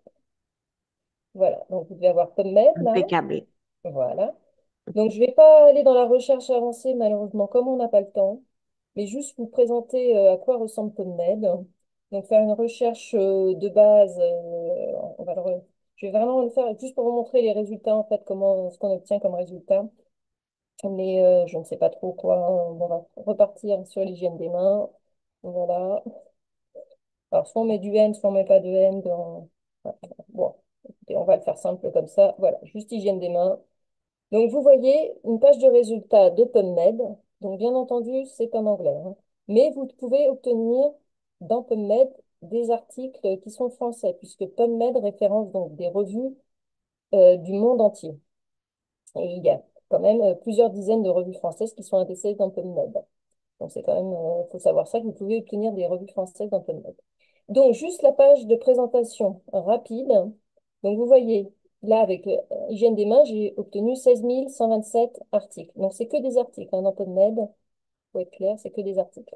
voilà. Donc, vous devez avoir PubMed là. Impeccable. Voilà. Donc, je ne vais pas aller dans la recherche avancée, malheureusement, comme on n'a pas le temps, mais juste vous présenter à quoi ressemble PubMed. Donc, faire une recherche de base, je vais vraiment le faire juste pour vous montrer les résultats, en fait, comment, ce qu'on obtient comme résultat. Mais je ne sais pas trop quoi. On va repartir sur l'hygiène des mains. Voilà. Alors, soit on met du N, soit on met pas de N dans... Ouais, bon, écoutez, on va le faire simple comme ça. Voilà, juste hygiène des mains. Donc, vous voyez une page de résultats de PubMed. Donc, bien entendu, c'est en anglais, hein. Mais vous pouvez obtenir dans PubMed des articles qui sont français, puisque PubMed référence donc des revues du monde entier. Et il y a quand même plusieurs dizaines de revues françaises qui sont indexées dans PubMed. Donc c'est quand même, faut savoir ça, que vous pouvez obtenir des revues françaises dans PubMed. Donc juste la page de présentation rapide. Donc vous voyez, là avec hygiène des mains, j'ai obtenu 16 127 articles. Donc c'est que des articles hein, dans PubMed, pour être clair, c'est que des articles.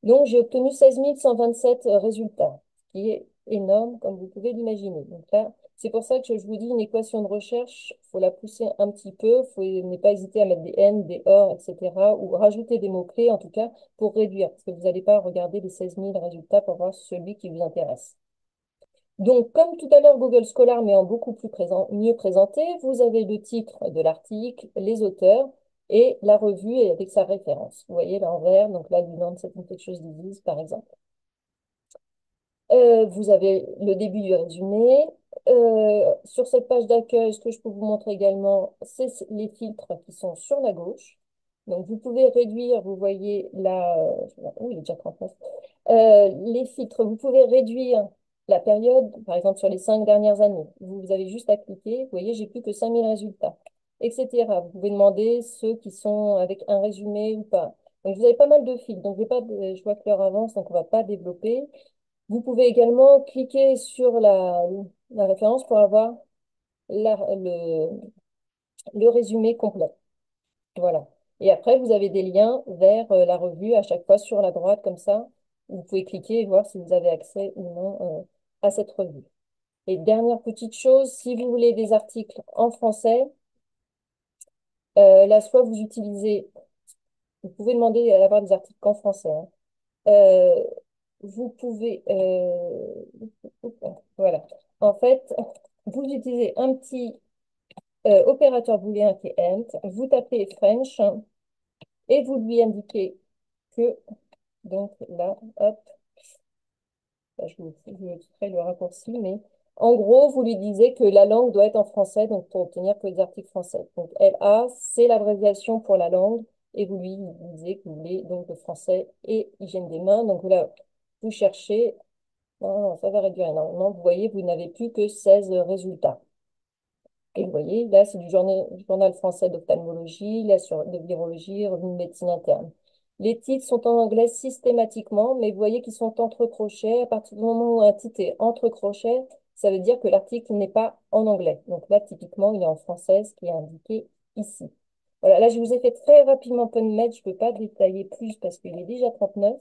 Donc, j'ai obtenu 16 127 résultats, ce qui est énorme, comme vous pouvez l'imaginer. Donc là, c'est pour ça que je vous dis, une équation de recherche, il faut la pousser un petit peu, il faut ne pas hésiter à mettre des N, des OR, etc., ou rajouter des mots-clés, en tout cas, pour réduire, parce que vous n'allez pas regarder les 16 000 résultats pour voir celui qui vous intéresse. Donc, comme tout à l'heure, Google Scholar, mais en beaucoup plus mieux présenté, vous avez le titre de l'article, les auteurs et la revue et avec sa référence. Vous voyez là en vert, donc là, du Lancet Infectious Disease, par exemple. Vous avez le début du résumé. Sur cette page d'accueil, ce que je peux vous montrer également, c'est les filtres qui sont sur la gauche. Donc, vous pouvez réduire, vous voyez là, oh, il est déjà 39. Les filtres, vous pouvez réduire la période, par exemple sur les 5 dernières années. Vous avez juste à cliquer, vous voyez, j'ai plus que 5000 résultats, etc. Vous pouvez demander ceux qui sont avec un résumé ou pas. Donc, vous avez pas mal de filtres. Donc, je vois que l'heure avance, donc on ne va pas développer. Vous pouvez également cliquer sur la référence pour avoir le résumé complet. Voilà. Et après, vous avez des liens vers la revue à chaque fois sur la droite, comme ça. Vous pouvez cliquer et voir si vous avez accès ou non à cette revue. Et dernière petite chose, si vous voulez des articles en français, là, soit vous utilisez, vous pouvez demander d'avoir des articles qu'en français, hein. Euh, vous pouvez, voilà. En fait, vous utilisez un petit opérateur booléen qui est ent, vous tapez French et vous lui indiquez que, donc là, hop, là, je vous ferai le raccourci, mais en gros, vous lui disiez que la langue doit être en français, donc pour obtenir que des articles français. Donc LA, c'est l'abréviation pour la langue, et vous lui disiez que vous voulez donc le français et hygiène des mains. Donc là, vous cherchez, non, non, ça va réduire énormément. Vous voyez, vous n'avez plus que 16 résultats. Et vous voyez, là, c'est du journal français d'ophtalmologie, là, de virologie, revue de médecine interne. Les titres sont en anglais systématiquement, mais vous voyez qu'ils sont entre crochets. À partir du moment où un titre est entre crochets, ça veut dire que l'article n'est pas en anglais. Donc là, typiquement, il est en français, ce qui est indiqué ici. Voilà, là, je vous ai fait très rapidement PubMed. Je ne peux pas détailler plus parce qu'il est déjà 39.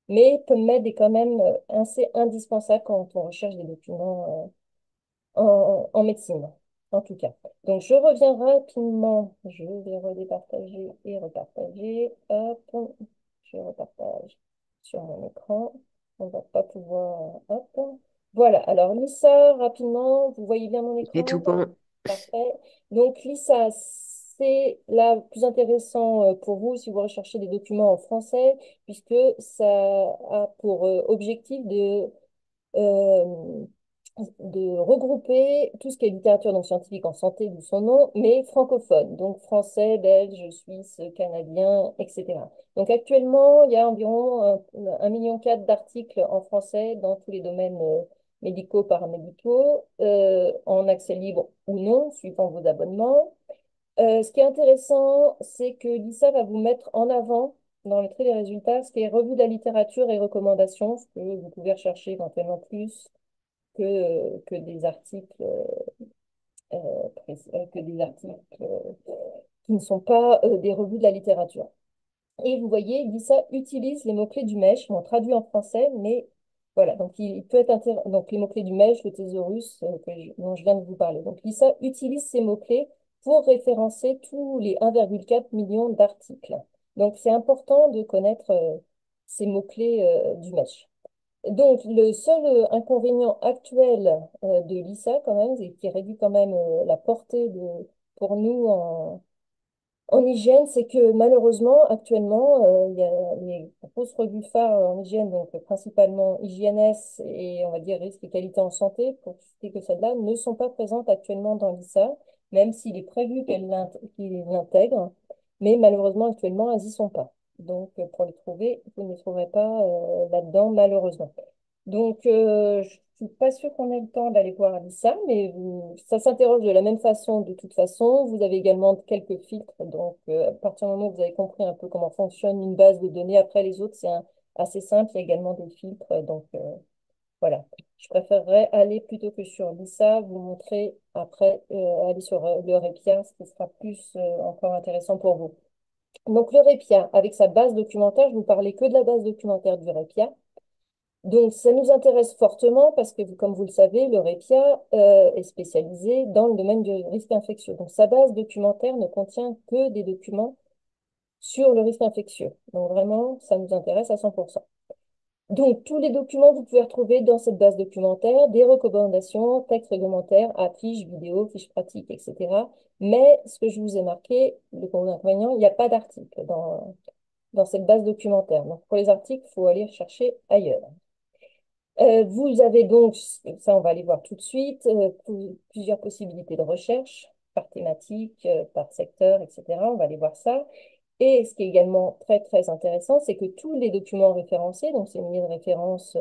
Mais PubMed est quand même assez indispensable quand on recherche des documents en médecine, en tout cas. Donc, je reviens rapidement. Je vais redépartager et repartager. Hop, je repartage sur mon écran. On ne va pas pouvoir... Hop. Voilà. Alors, Lisa, rapidement, vous voyez bien mon C'est tout écran? bon. Parfait. Donc, Lisa, c'est la plus intéressant pour vous si vous recherchez des documents en français, puisque ça a pour objectif euh, de regrouper tout ce qui est littérature donc scientifique en santé, d'où son nom, mais francophone, donc français, belge, suisse, canadien, etc. Donc actuellement, il y a environ 1,4 million d'articles en français dans tous les domaines médicaux, paramédicaux, en accès libre ou non, suivant vos abonnements. Ce qui est intéressant, c'est que l'ISA va vous mettre en avant dans le trait des résultats ce qui est revue de la littérature et recommandations, ce que vous pouvez rechercher éventuellement plus que des articles, que des articles qui ne sont pas des revues de la littérature. Et vous voyez, Lisa utilise les mots-clés du MESH, ils m'ont traduit en français, mais voilà, donc il peut être donc les mots-clés du MESH, le thésaurus dont je viens de vous parler. Donc Lisa utilise ces mots-clés pour référencer tous les 1,4 million d'articles. Donc c'est important de connaître ces mots-clés du MESH. Donc, le seul inconvénient actuel de l'ISA, quand même, et qui réduit quand même la portée pour nous en hygiène, c'est que malheureusement, actuellement, il y a les grosses revues phares en hygiène, donc principalement Hygiène-S et on va dire risque et qualité en santé, pour citer que celles-là, ne sont pas présentes actuellement dans l'ISA, même s'il est prévu qu'ils l'intègrent, mais malheureusement, actuellement, elles n'y sont pas. Donc, pour les trouver, vous ne les trouverez pas là-dedans, malheureusement. Donc, je ne suis pas sûre qu'on ait le temps d'aller voir Alissa, mais ça s'interroge de la même façon de toute façon. Vous avez également quelques filtres. Donc, à partir du moment où vous avez compris un peu comment fonctionne une base de données, après les autres, assez simple. Il y a également des filtres. Donc, voilà. Je préférerais aller plutôt que sur Lissa, vous montrer après, aller sur le Repia, ce qui sera plus encore intéressant pour vous. Donc, le Repia, avec sa base documentaire, je vous parlais que de la base documentaire du Repia. Donc, ça nous intéresse fortement parce que, comme vous le savez, le REPIA est spécialisé dans le domaine du risque infectieux. Donc, sa base documentaire ne contient que des documents sur le risque infectieux. Donc, vraiment, ça nous intéresse à 100%. Donc, tous les documents, vous pouvez retrouver dans cette base documentaire des recommandations, textes réglementaires, affiches, vidéos, fiches pratiques, etc. Mais ce que je vous ai marqué, le gros inconvénient, il n'y a pas d'article dans cette base documentaire. Donc, pour les articles, il faut aller chercher ailleurs. Vous avez donc, ça on va aller voir tout de suite, plusieurs possibilités de recherche par thématique, par secteur, etc. On va aller voir ça. Et ce qui est également très très intéressant, c'est que tous les documents référencés, donc ces milliers de références,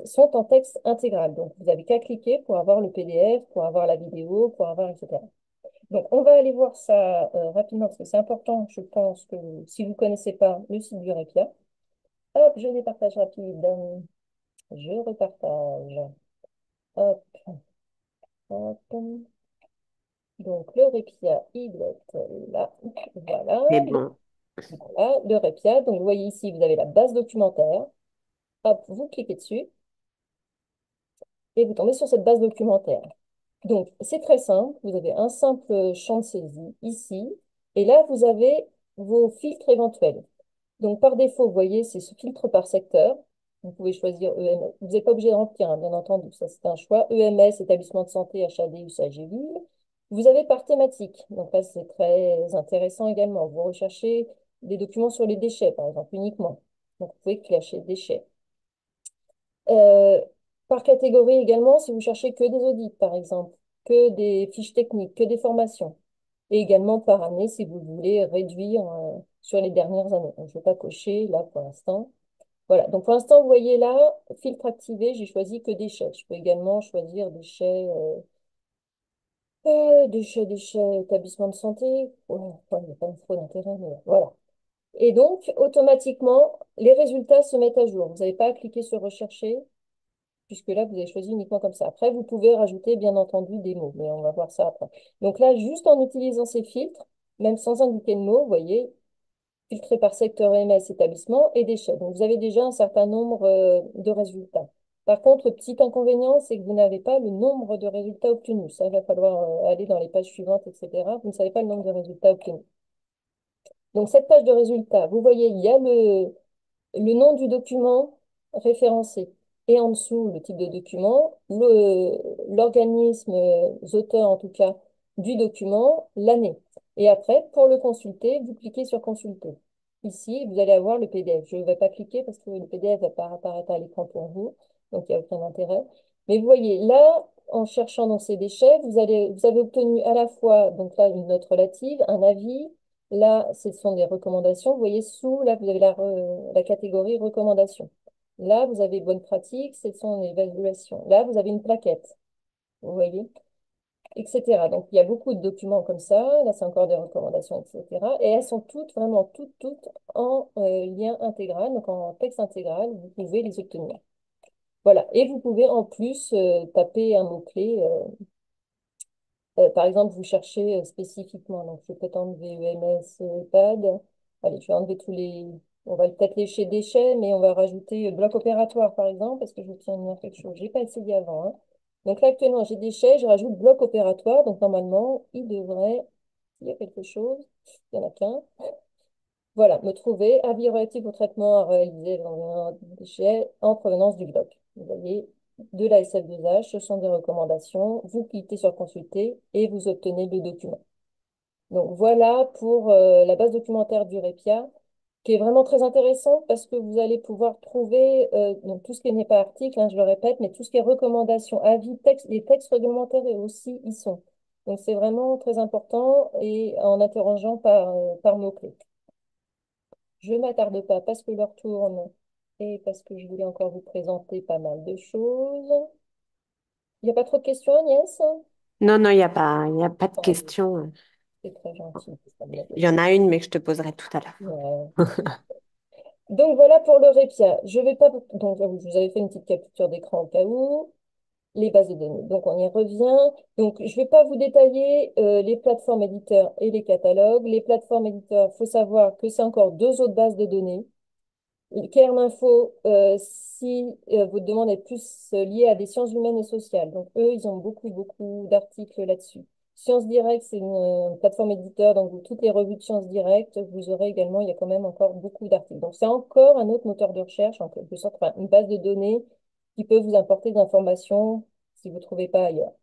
sont en texte intégral. Donc vous n'avez qu'à cliquer pour avoir le PDF, pour avoir la vidéo, pour avoir, etc. Donc on va aller voir ça rapidement parce que c'est important, je pense que si vous ne connaissez pas le site du Repia, hop, je départage rapide. Je repartage. Hop, hop. Donc, le répia, il doit être là. Voilà. C'est bon. Voilà, le répia. Donc, vous voyez ici, vous avez la base documentaire. Hop, vous cliquez dessus et vous tombez sur cette base documentaire. Donc, c'est très simple. Vous avez un simple champ de saisie ici. Et là, vous avez vos filtres éventuels. Donc, par défaut, vous voyez, c'est ce filtre par secteur. Vous pouvez choisir EMS. Vous n'êtes pas obligé de remplir, hein, bien entendu, ça c'est un choix. EMS, établissement de santé, HAD, USAG, ville. Vous avez par thématique. Donc là, c'est très intéressant également. Vous recherchez des documents sur les déchets, par exemple, uniquement. Donc, vous pouvez clasher déchets. Euh, Par catégorie également, si vous cherchez que des audits, par exemple, que des fiches techniques, que des formations. Et également par année, si vous voulez réduire sur les dernières années. Donc, je ne vais pas cocher là pour l'instant. Voilà, donc pour l'instant, vous voyez là, filtre activé, j'ai choisi que déchets. Je peux également choisir déchets, établissement de santé. Oh, ouais, il n'y a pas trop d'intérêt, mais voilà. Et donc, automatiquement, les résultats se mettent à jour. Vous n'avez pas à cliquer sur rechercher, puisque là, vous avez choisi uniquement comme ça. Après, vous pouvez rajouter, bien entendu, des mots, mais on va voir ça après. Donc là, juste en utilisant ces filtres, même sans indiquer de mots, vous voyez, filtré par secteur EMS, établissement et déchets. Donc, vous avez déjà un certain nombre de résultats. Par contre, le petit inconvénient, c'est que vous n'avez pas le nombre de résultats obtenus. Ça, il va falloir aller dans les pages suivantes, etc. Vous ne savez pas le nombre de résultats obtenus. Donc, cette page de résultats, vous voyez, il y a le nom du document référencé et en dessous le type de document, l'organisme, les auteurs en tout cas, du document, l'année. Et après, pour le consulter, vous cliquez sur consulter. Ici, vous allez avoir le PDF. Je ne vais pas cliquer parce que le PDF va pas apparaître à l'écran pour vous, donc il n'y a aucun intérêt. Mais vous voyez, là, en cherchant dans ces déchets, vous avez obtenu à la fois, donc là, une note relative, un avis. Là, ce sont des recommandations. Vous voyez, sous, là, vous avez la catégorie recommandations. Là, vous avez bonne pratique, ce sont les évaluations. Là, vous avez une plaquette, vous voyez, etc. Donc, il y a beaucoup de documents comme ça. Là, c'est encore des recommandations, etc. Et elles sont toutes, vraiment toutes en lien intégral, donc en texte intégral. Vous pouvez les obtenir. Voilà. Et vous pouvez en plus taper un mot-clé. Par exemple, vous cherchez spécifiquement, donc je peux enlever EMS, EHPAD. Allez, je vais enlever tous les. On va peut-être lécher déchets, mais on va rajouter bloc opératoire, par exemple, parce que je tiens à dire quelque chose. Je n'ai pas essayé avant, hein. Donc là, actuellement, j'ai déchets, je rajoute bloc opératoire. Donc normalement, il devrait. Il y a quelque chose. Il n'y en a qu'un. Voilà, me trouver avis relatif au traitement à réaliser dans un déchet en provenance du bloc. Vous voyez, de la SF2H, ce sont des recommandations. Vous cliquez sur consulter et vous obtenez le document. Donc voilà pour la base documentaire du REPIA, qui est vraiment très intéressante parce que vous allez pouvoir trouver donc tout ce qui n'est pas article, hein, je le répète, mais tout ce qui est recommandations, avis, textes, les textes réglementaires et aussi y sont. Donc c'est vraiment très important et en interrogeant par mots-clés. Je m'attarde pas parce que l'heure tourne et parce que je voulais encore vous présenter pas mal de choses. Il n'y a pas trop de questions, Agnès? Non, non, il y a pas de Oh, question. c'est très gentil. Ça me Il y en modeste. a une, mais que je te poserai tout à l'heure. Ouais. Donc voilà pour le Répia. Je vais pas. Donc, je vous avais fait une petite capture d'écran au cas où. Les bases de données. Donc, on y revient. Donc, je ne vais pas vous détailler les plateformes éditeurs et les catalogues. Les plateformes éditeurs, il faut savoir que c'est encore deux autres bases de données. Cairn-Info, si votre demande est plus liée à des sciences humaines et sociales. Donc, eux, ils ont beaucoup, beaucoup d'articles là-dessus. Sciences Direct, c'est une plateforme éditeur, donc toutes les revues de Sciences Direct, vous aurez également, il y a quand même encore beaucoup d'articles. Donc, c'est encore un autre moteur de recherche, en quelque sorte, enfin, une base de données qui peut vous apporter des informations si vous ne trouvez pas ailleurs.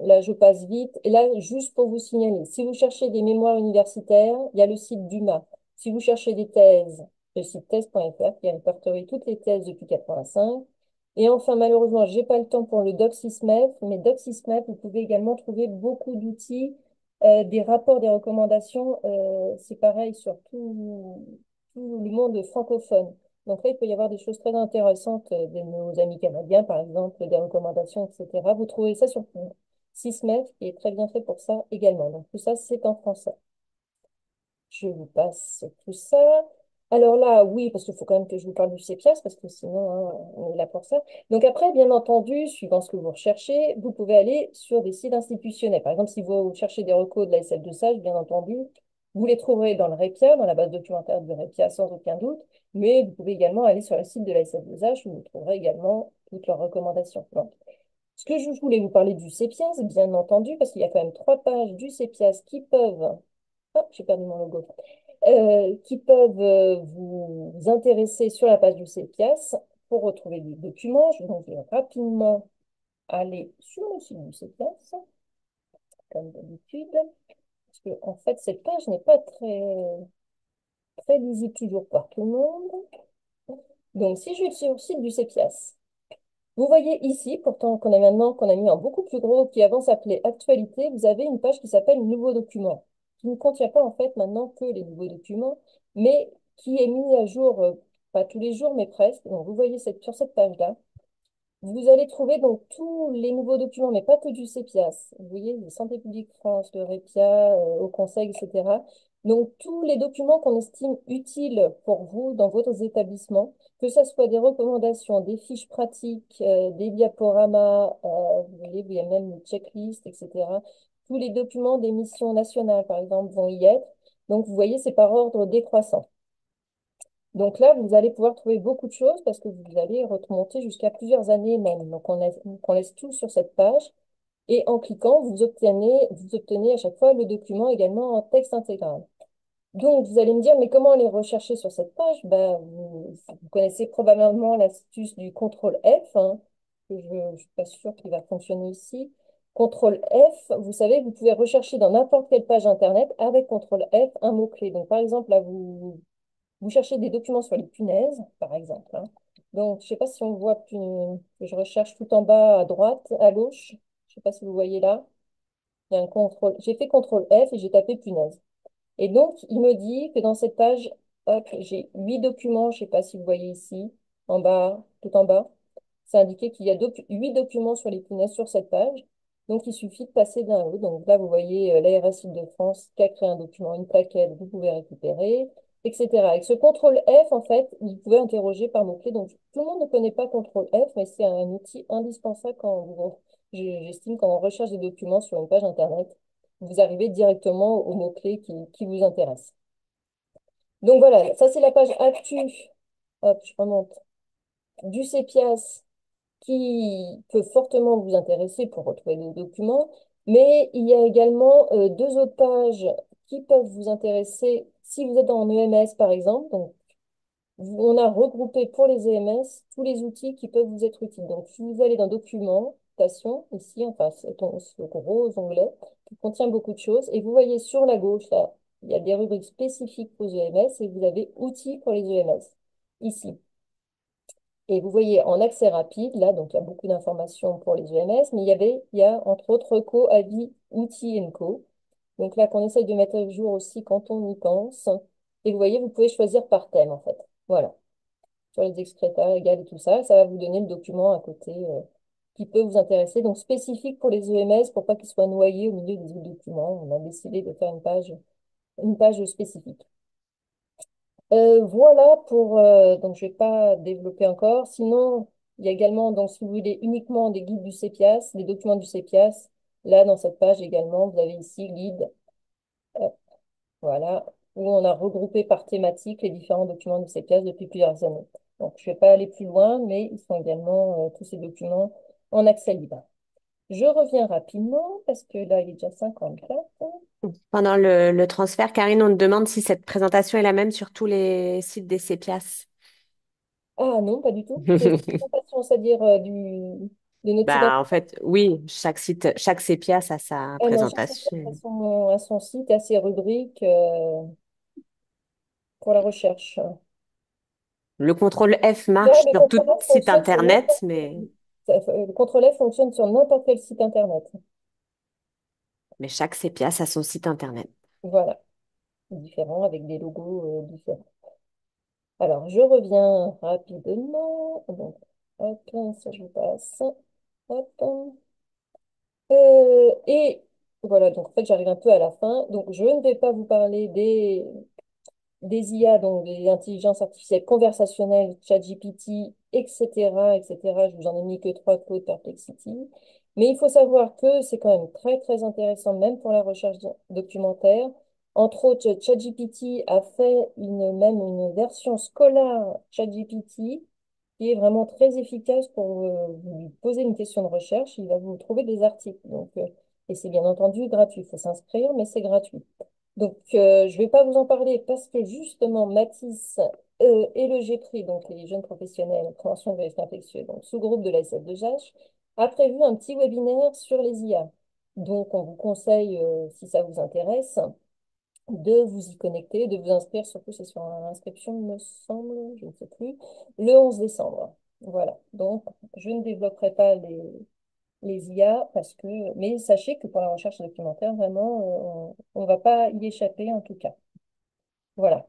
Là, je passe vite. Et là, juste pour vous signaler, si vous cherchez des mémoires universitaires, il y a le site d'UMA. Si vous cherchez des thèses, le site thèse.fr qui répertorie toutes les thèses depuis 85. Et enfin, malheureusement, j'ai pas le temps pour le DocSysMath, mais DocSysMath, vous pouvez également trouver beaucoup d'outils, des rapports, des recommandations. C'est pareil sur tout le monde francophone. Donc là, il peut y avoir des choses très intéressantes de nos amis canadiens, par exemple, des recommandations, etc. Vous trouvez ça sur Sysmev, qui est très bien fait pour ça également. Donc tout ça, c'est en français. Je vous passe tout ça. Alors là, oui, parce qu'il faut quand même que je vous parle du CEPIAS, parce que sinon, hein, on est là pour ça. Donc après, bien entendu, suivant ce que vous recherchez, vous pouvez aller sur des sites institutionnels. Par exemple, si vous cherchez des recos de la SF de Sage, bien entendu, vous les trouverez dans le REPIA, dans la base documentaire du REPIA, sans aucun doute. Mais vous pouvez également aller sur le site de la SF de Sage, où vous trouverez également toutes leurs recommandations. Donc, ce que je voulais vous parler du CEPIAS, bien entendu, parce qu'il y a quand même trois pages du CEPIAS qui peuvent... Ah, j'ai perdu mon logo. Qui peuvent vous intéresser sur la page du CEPIAS pour retrouver des documents. Donc, je vais rapidement aller sur le site du CEPIAS, comme d'habitude, parce que en fait, cette page n'est pas très lisible toujours par tout le monde. Donc, si je vais sur le site du CEPIAS, vous voyez ici, pourtant qu'on a maintenant, qu'on a mis en beaucoup plus gros, qui avant s'appelait Actualité, vous avez une page qui s'appelle Nouveaux documents, qui ne contient pas en fait maintenant que les nouveaux documents, mais qui est mis à jour, pas tous les jours, mais presque. Donc vous voyez sur cette page-là, vous allez trouver donc tous les nouveaux documents, mais pas que du CEPIAS. Vous voyez, le Santé publique France, le REPIA, au Conseil, etc. Donc tous les documents qu'on estime utiles pour vous dans votre établissement, que ce soit des recommandations, des fiches pratiques, des diaporamas, vous voyez, il y a même une checklist, etc. Tous les documents des missions nationales, par exemple, vont y être. Donc vous voyez, c'est par ordre décroissant. Donc là, vous allez pouvoir trouver beaucoup de choses parce que vous allez remonter jusqu'à plusieurs années même. Donc on laisse tout sur cette page et en cliquant, vous obtenez à chaque fois le document également en texte intégral. Donc vous allez me dire, mais comment les rechercher sur cette page? Ben, vous connaissez probablement l'astuce du contrôle F, hein, que je ne suis pas sûre qu'il va fonctionner ici. Contrôle F, vous savez, vous pouvez rechercher dans n'importe quelle page Internet avec contrôle F un mot-clé. Donc par exemple, là, vous cherchez des documents sur les punaises, par exemple, hein. Donc, je ne sais pas si on voit que je recherche tout en bas à droite, à gauche. Je ne sais pas si vous voyez là. Il y a un contrôle. J'ai fait contrôle F et j'ai tapé punaise. Et donc, il me dit que dans cette page, hop, j'ai 8 documents. Je ne sais pas si vous voyez ici, en bas, tout en bas. C'est indiqué qu'il y a 8 documents sur les punaises sur cette page. Donc, il suffit de passer d'un à l'autre. Donc là, vous voyez l'ARS Île-de-France qui a créé un document, une plaquette, vous pouvez récupérer, etc. Avec ce contrôle F, en fait, vous pouvez interroger par mots-clés. Donc, tout le monde ne connaît pas contrôle F, mais c'est un outil indispensable j'estime, quand on recherche des documents sur une page Internet. Vous arrivez directement aux mots-clés qui vous intéressent. Donc voilà, ça c'est la page actu. Hop, je remonte. Du CEPIAS qui peut fortement vous intéresser pour retrouver des documents, mais il y a également deux autres pages qui peuvent vous intéresser si vous êtes en EMS par exemple. Donc, on a regroupé pour les EMS tous les outils qui peuvent vous être utiles. Donc, si vous allez dans Documentation, ici, enfin, c'est ce gros onglet qui contient beaucoup de choses, et vous voyez sur la gauche, là, il y a des rubriques spécifiques aux EMS, et vous avez Outils pour les EMS, ici. Et vous voyez en accès rapide, là, donc il y a beaucoup d'informations pour les EMS, mais il y a entre autres co, avis, outils et co. Donc là, qu'on essaye de mettre à jour aussi quand on y pense. Et vous voyez, vous pouvez choisir par thème, en fait. Voilà, sur les excréta légales et tout ça. Ça va vous donner le document à côté qui peut vous intéresser. Donc, spécifique pour les EMS, pour pas qu'ils soient noyés au milieu des autres documents. On a décidé de faire une page spécifique. Voilà pour... donc, je vais pas développer encore. Sinon, il y a également, donc, si vous voulez uniquement des guides du CEPIAS, des documents du CEPIAS, là, dans cette page également, vous avez ici guide, euh, voilà, où on a regroupé par thématique les différents documents du CEPIAS depuis plusieurs années. Donc, je ne vais pas aller plus loin, mais ils sont également, tous ces documents, en accès libre. Je reviens rapidement, parce que là, il est déjà 54. Pendant le transfert, Karine, on te demande si cette présentation est la même sur tous les sites des CEPIAS. Ah non, pas du tout. C'est une présentation, c'est-à-dire de notre site. Bah, en fait, oui, chaque site, chaque CEPIAS a sa Ah non, chaque secteur présentation. a son site et a ses rubriques pour la recherche. Le contrôle F Ouais, marche le sur tout contrôle F site fonctionne sur internet, n'importe mais, le contrôle F fonctionne sur n'importe quel site internet. mais chaque CEPIAS a son site internet. Voilà, différent avec des logos différents. Alors, je reviens rapidement. Donc, hop, ça je passe. Hop. Et voilà, donc en fait, j'arrive un peu à la fin. Donc, je ne vais pas vous parler des IA, donc des intelligences artificielles conversationnelles, ChatGPT, etc., etc. Je vous en ai mis que trois Claude Perplexity. Mais il faut savoir que c'est quand même très, très intéressant, même pour la recherche documentaire. Entre autres, ChatGPT a fait même une version scolaire ChatGPT qui est vraiment très efficace pour vous lui poser une question de recherche. Il va vous trouver des articles. Donc, et c'est bien entendu gratuit. Il faut s'inscrire, mais c'est gratuit. Donc, je ne vais pas vous en parler parce que justement, Mathis et le GPRI, donc les jeunes professionnels en prévention de risques infectieux, donc sous-groupe de la SF2H, a prévu un petit webinaire sur les IA. Donc, on vous conseille, si ça vous intéresse, de vous y connecter, de vous inscrire, surtout c'est sur inscription, il me semble, je ne sais plus, le 11 décembre. Voilà. Donc, je ne développerai pas les IA parce que, mais sachez que pour la recherche documentaire, vraiment, on ne va pas y échapper en tout cas. Voilà.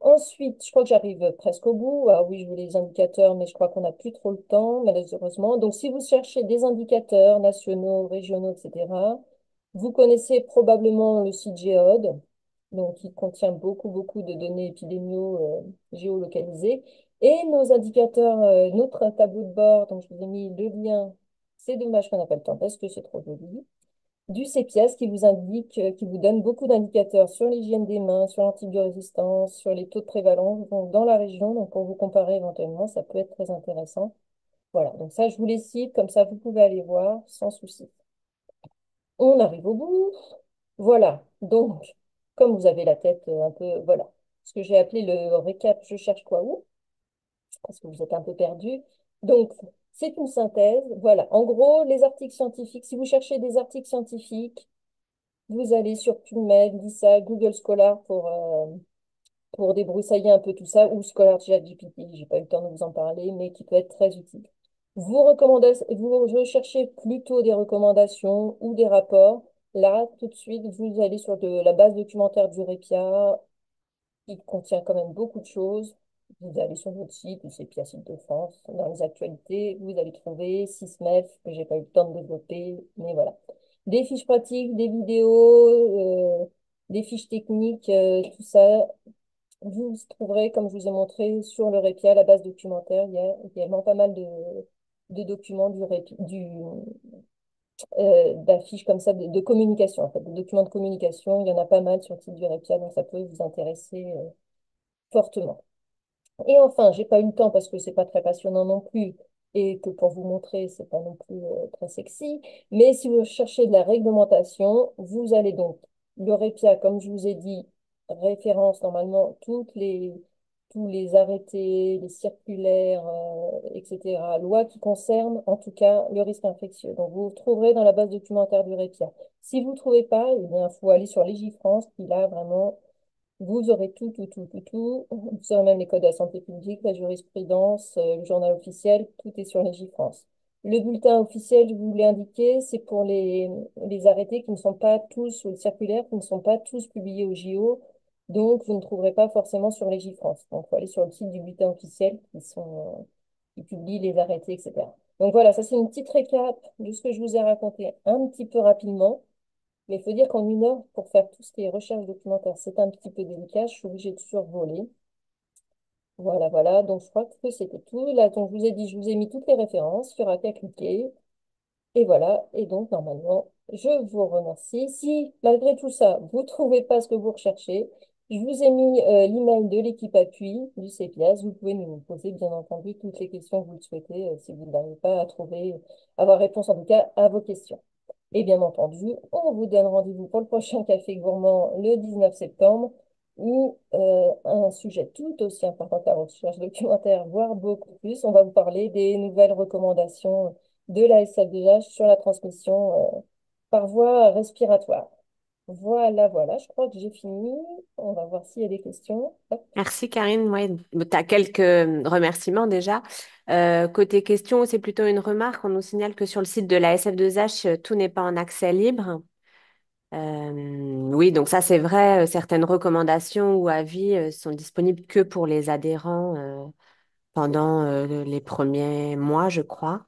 Ensuite, je crois que j'arrive presque au bout. Ah oui, je voulais les indicateurs, mais je crois qu'on n'a plus trop le temps, malheureusement. Donc, si vous cherchez des indicateurs nationaux, régionaux, etc., vous connaissez probablement le site Géode, donc qui contient beaucoup, beaucoup de données épidémiaux géolocalisées. Et nos indicateurs, notre tableau de bord, donc je vous ai mis le lien. C'est dommage qu'on n'a pas le temps parce que c'est trop joli du CEPIAS qui vous indique, qui vous donne beaucoup d'indicateurs sur l'hygiène des mains, sur l'antibiorésistance, sur les taux de prévalence donc dans la région. Donc, pour vous comparer éventuellement, ça peut être très intéressant. Voilà, donc ça, je vous les cite, comme ça, vous pouvez aller voir sans souci. On arrive au bout. Voilà, donc, comme vous avez la tête un peu, voilà, ce que j'ai appelé le récap, je cherche quoi où, parce que vous êtes un peu perdu. Donc, c'est une synthèse. Voilà, en gros, les articles scientifiques, si vous cherchez des articles scientifiques, vous allez sur PubMed, Lisa, Google Scholar pour débroussailler un peu tout ça, ou Scholar ChatGPT, j'ai pas eu le temps de vous en parler, mais qui peut être très utile. Vous recherchez plutôt des recommandations ou des rapports. Là, tout de suite, vous allez sur la base documentaire du REPIA, qui contient quand même beaucoup de choses. Vous allez sur notre site, c'est Pia Site de France. Dans les actualités, vous allez trouver SysMef, que j'ai pas eu le temps de développer, mais voilà. Des fiches pratiques, des vidéos, des fiches techniques, tout ça. Vous trouverez, comme je vous ai montré, sur le Répia, la base documentaire. Il y a également pas mal de documents d'affiches comme ça, de communication, en fait, de documents de communication. Il y en a pas mal sur le site du Répia, donc ça peut vous intéresser fortement. Et enfin, j'ai pas eu le temps parce que c'est pas très passionnant non plus et que pour vous montrer, c'est pas non plus très sexy. Mais si vous cherchez de la réglementation, vous allez donc le REPIA, comme je vous ai dit, référence normalement tous les arrêtés, les circulaires, etc., lois qui concernent en tout cas le risque infectieux. Donc vous trouverez dans la base documentaire du REPIA. Si vous ne trouvez pas, eh bien, il faut aller sur Légifrance, qui là vraiment vous aurez tout, tout, tout, tout, tout. Vous aurez même les codes de la santé publique, la jurisprudence, le journal officiel, tout est sur Légifrance. Le bulletin officiel, je vous l'ai indiqué, c'est pour les arrêtés qui ne sont pas tous, ou les circulaires qui ne sont pas tous publiés au JO. Donc, vous ne trouverez pas forcément sur Légifrance. Donc, il faut aller sur le site du bulletin officiel qui publie les arrêtés, etc. Donc voilà, ça c'est une petite récap de ce que je vous ai raconté un petit peu rapidement. Mais il faut dire qu'en 1 heure, pour faire tout ce qui est recherche documentaire, c'est un petit peu délicat. Je suis obligée de survoler. Voilà, voilà. Donc, je crois que c'était tout. Là, donc, je vous ai dit, je vous ai mis toutes les références. Il n'y aura qu'à cliquer. Et voilà. Et donc, normalement, je vous remercie. Si, malgré tout ça, vous ne trouvez pas ce que vous recherchez, je vous ai mis l'email de l'équipe appui du CPIAS. Vous pouvez nous poser, bien entendu, toutes les questions que vous le souhaitez, si vous n'arrivez pas à trouver, avoir réponse en tout cas à vos questions. Et bien entendu, on vous donne rendez-vous pour le prochain Café Gourmand le 19 septembre, où un sujet tout aussi important que la recherche documentaire, voire beaucoup plus, on va vous parler des nouvelles recommandations de la SFDH sur la transmission par voie respiratoire. Voilà, voilà, je crois que j'ai fini. On va voir s'il y a des questions. Hop. Merci Karine. Ouais, tu as quelques remerciements déjà. Côté questions, c'est plutôt une remarque. On nous signale que sur le site de la SF2H, tout n'est pas en accès libre. Oui, donc ça c'est vrai. Certaines recommandations ou avis sont disponibles que pour les adhérents pendant les premiers mois, je crois.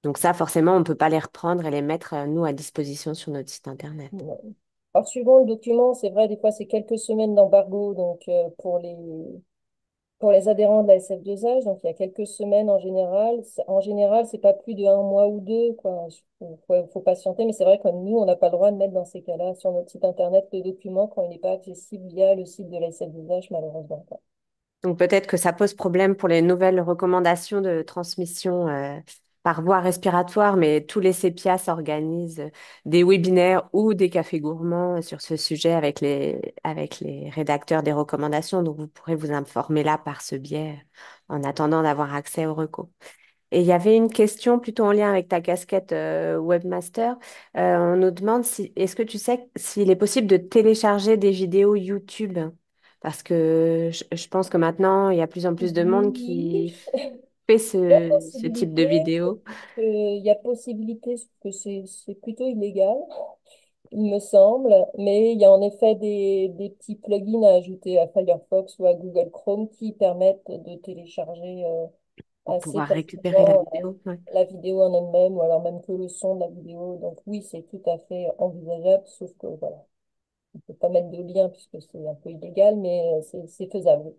Donc ça, forcément, on ne peut pas les reprendre et les mettre, nous, à disposition sur notre site internet. Ouais. Alors, suivant le document, c'est vrai, des fois, c'est quelques semaines d'embargo, donc pour les adhérents de la SF2H, donc il y a quelques semaines en général. En général, c'est pas plus de 1 mois ou deux, quoi. Faut patienter, mais c'est vrai que nous, on n'a pas le droit de mettre dans ces cas-là sur notre site internet le document quand il n'est pas accessible via le site de la SF2H, malheureusement, quoi. Donc peut-être que ça pose problème pour les nouvelles recommandations de transmission par voie respiratoire, mais tous les CEPIAS organisent des webinaires ou des cafés gourmands sur ce sujet avec les rédacteurs des recommandations. Donc vous pourrez vous informer là par ce biais en attendant d'avoir accès aux recos. Et il y avait une question plutôt en lien avec ta casquette webmaster. On nous demande si, est-ce que tu sais s'il est possible de télécharger des vidéos YouTube? Parce que je pense que maintenant, il y a plus en plus de monde Oui, qui fait il y a ce type de possibilité, vidéos. il y a possibilité, sauf que c'est plutôt illégal, il me semble, mais il y a en effet des petits plugins à ajouter à Firefox ou à Google Chrome qui permettent de télécharger Pour assez pouvoir récupérer la facilement vidéo. Ouais. la vidéo en elle-même ou alors même que le son de la vidéo. Donc oui, c'est tout à fait envisageable, sauf que voilà, on ne peut pas mettre de lien puisque c'est un peu illégal, mais c'est faisable. Moi,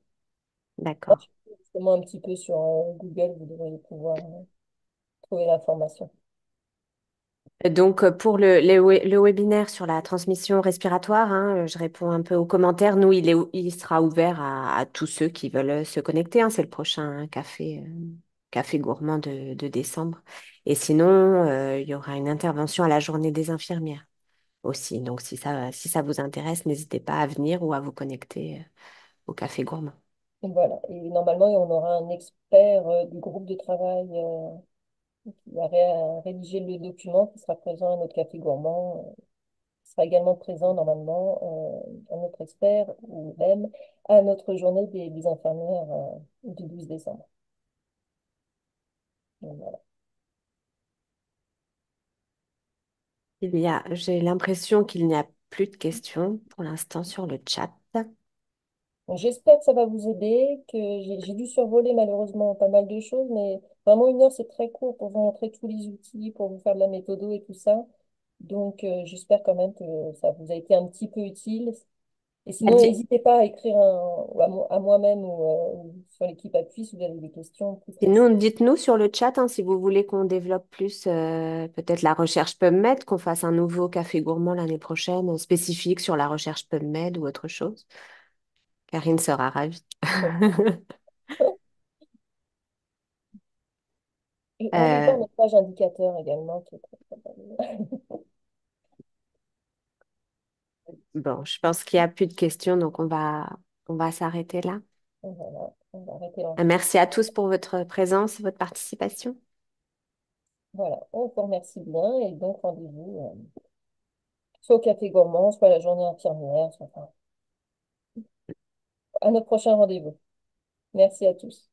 D'accord. je suis justement un petit peu sur Google, vous devriez pouvoir trouver l'information. Donc, pour le webinaire sur la transmission respiratoire, hein, je réponds un peu aux commentaires. Nous, il sera ouvert à tous ceux qui veulent se connecter, hein. C'est le prochain café gourmand de décembre. Et sinon, il y aura une intervention à la journée des infirmières aussi. Donc, si ça vous intéresse, n'hésitez pas à venir ou à vous connecter au café gourmand. Et voilà. Et normalement, on aura un expert du groupe de travail qui va rédiger le document qui sera présent à notre café gourmand. Qui sera également présent normalement, un autre expert ou même à notre journée des infirmières du 12 décembre. Donc, voilà. J'ai l'impression qu'il n'y a plus de questions pour l'instant sur le chat. Donc, j'espère que ça va vous aider, que j'ai dû survoler malheureusement pas mal de choses, mais vraiment 1 heure, c'est très court pour vous montrer tous les outils, pour vous faire de la méthodo et tout ça. Donc, j'espère quand même que ça vous a été un petit peu utile. Et sinon, n'hésitez pas à écrire ou à moi-même ou sur l'équipe appui si vous avez des questions plus précises. Sinon, dites-nous sur le chat hein, si vous voulez qu'on développe plus peut-être la recherche PubMed, qu'on fasse un nouveau café gourmand l'année prochaine spécifique sur la recherche PubMed ou autre chose. Karine sera ravie. Et allez voir Euh, notre page indicateur également, qui est très, très bonne. bon, je pense qu'il n'y a plus de questions, donc on va s'arrêter là. Voilà, on va arrêter Merci à l'enregistrement. tous pour votre présence et votre participation. Voilà, on vous remercie bien et donc rendez-vous soit au Café Gourmand, soit à la journée infirmière, soit, enfin, à notre prochain rendez-vous. Merci à tous.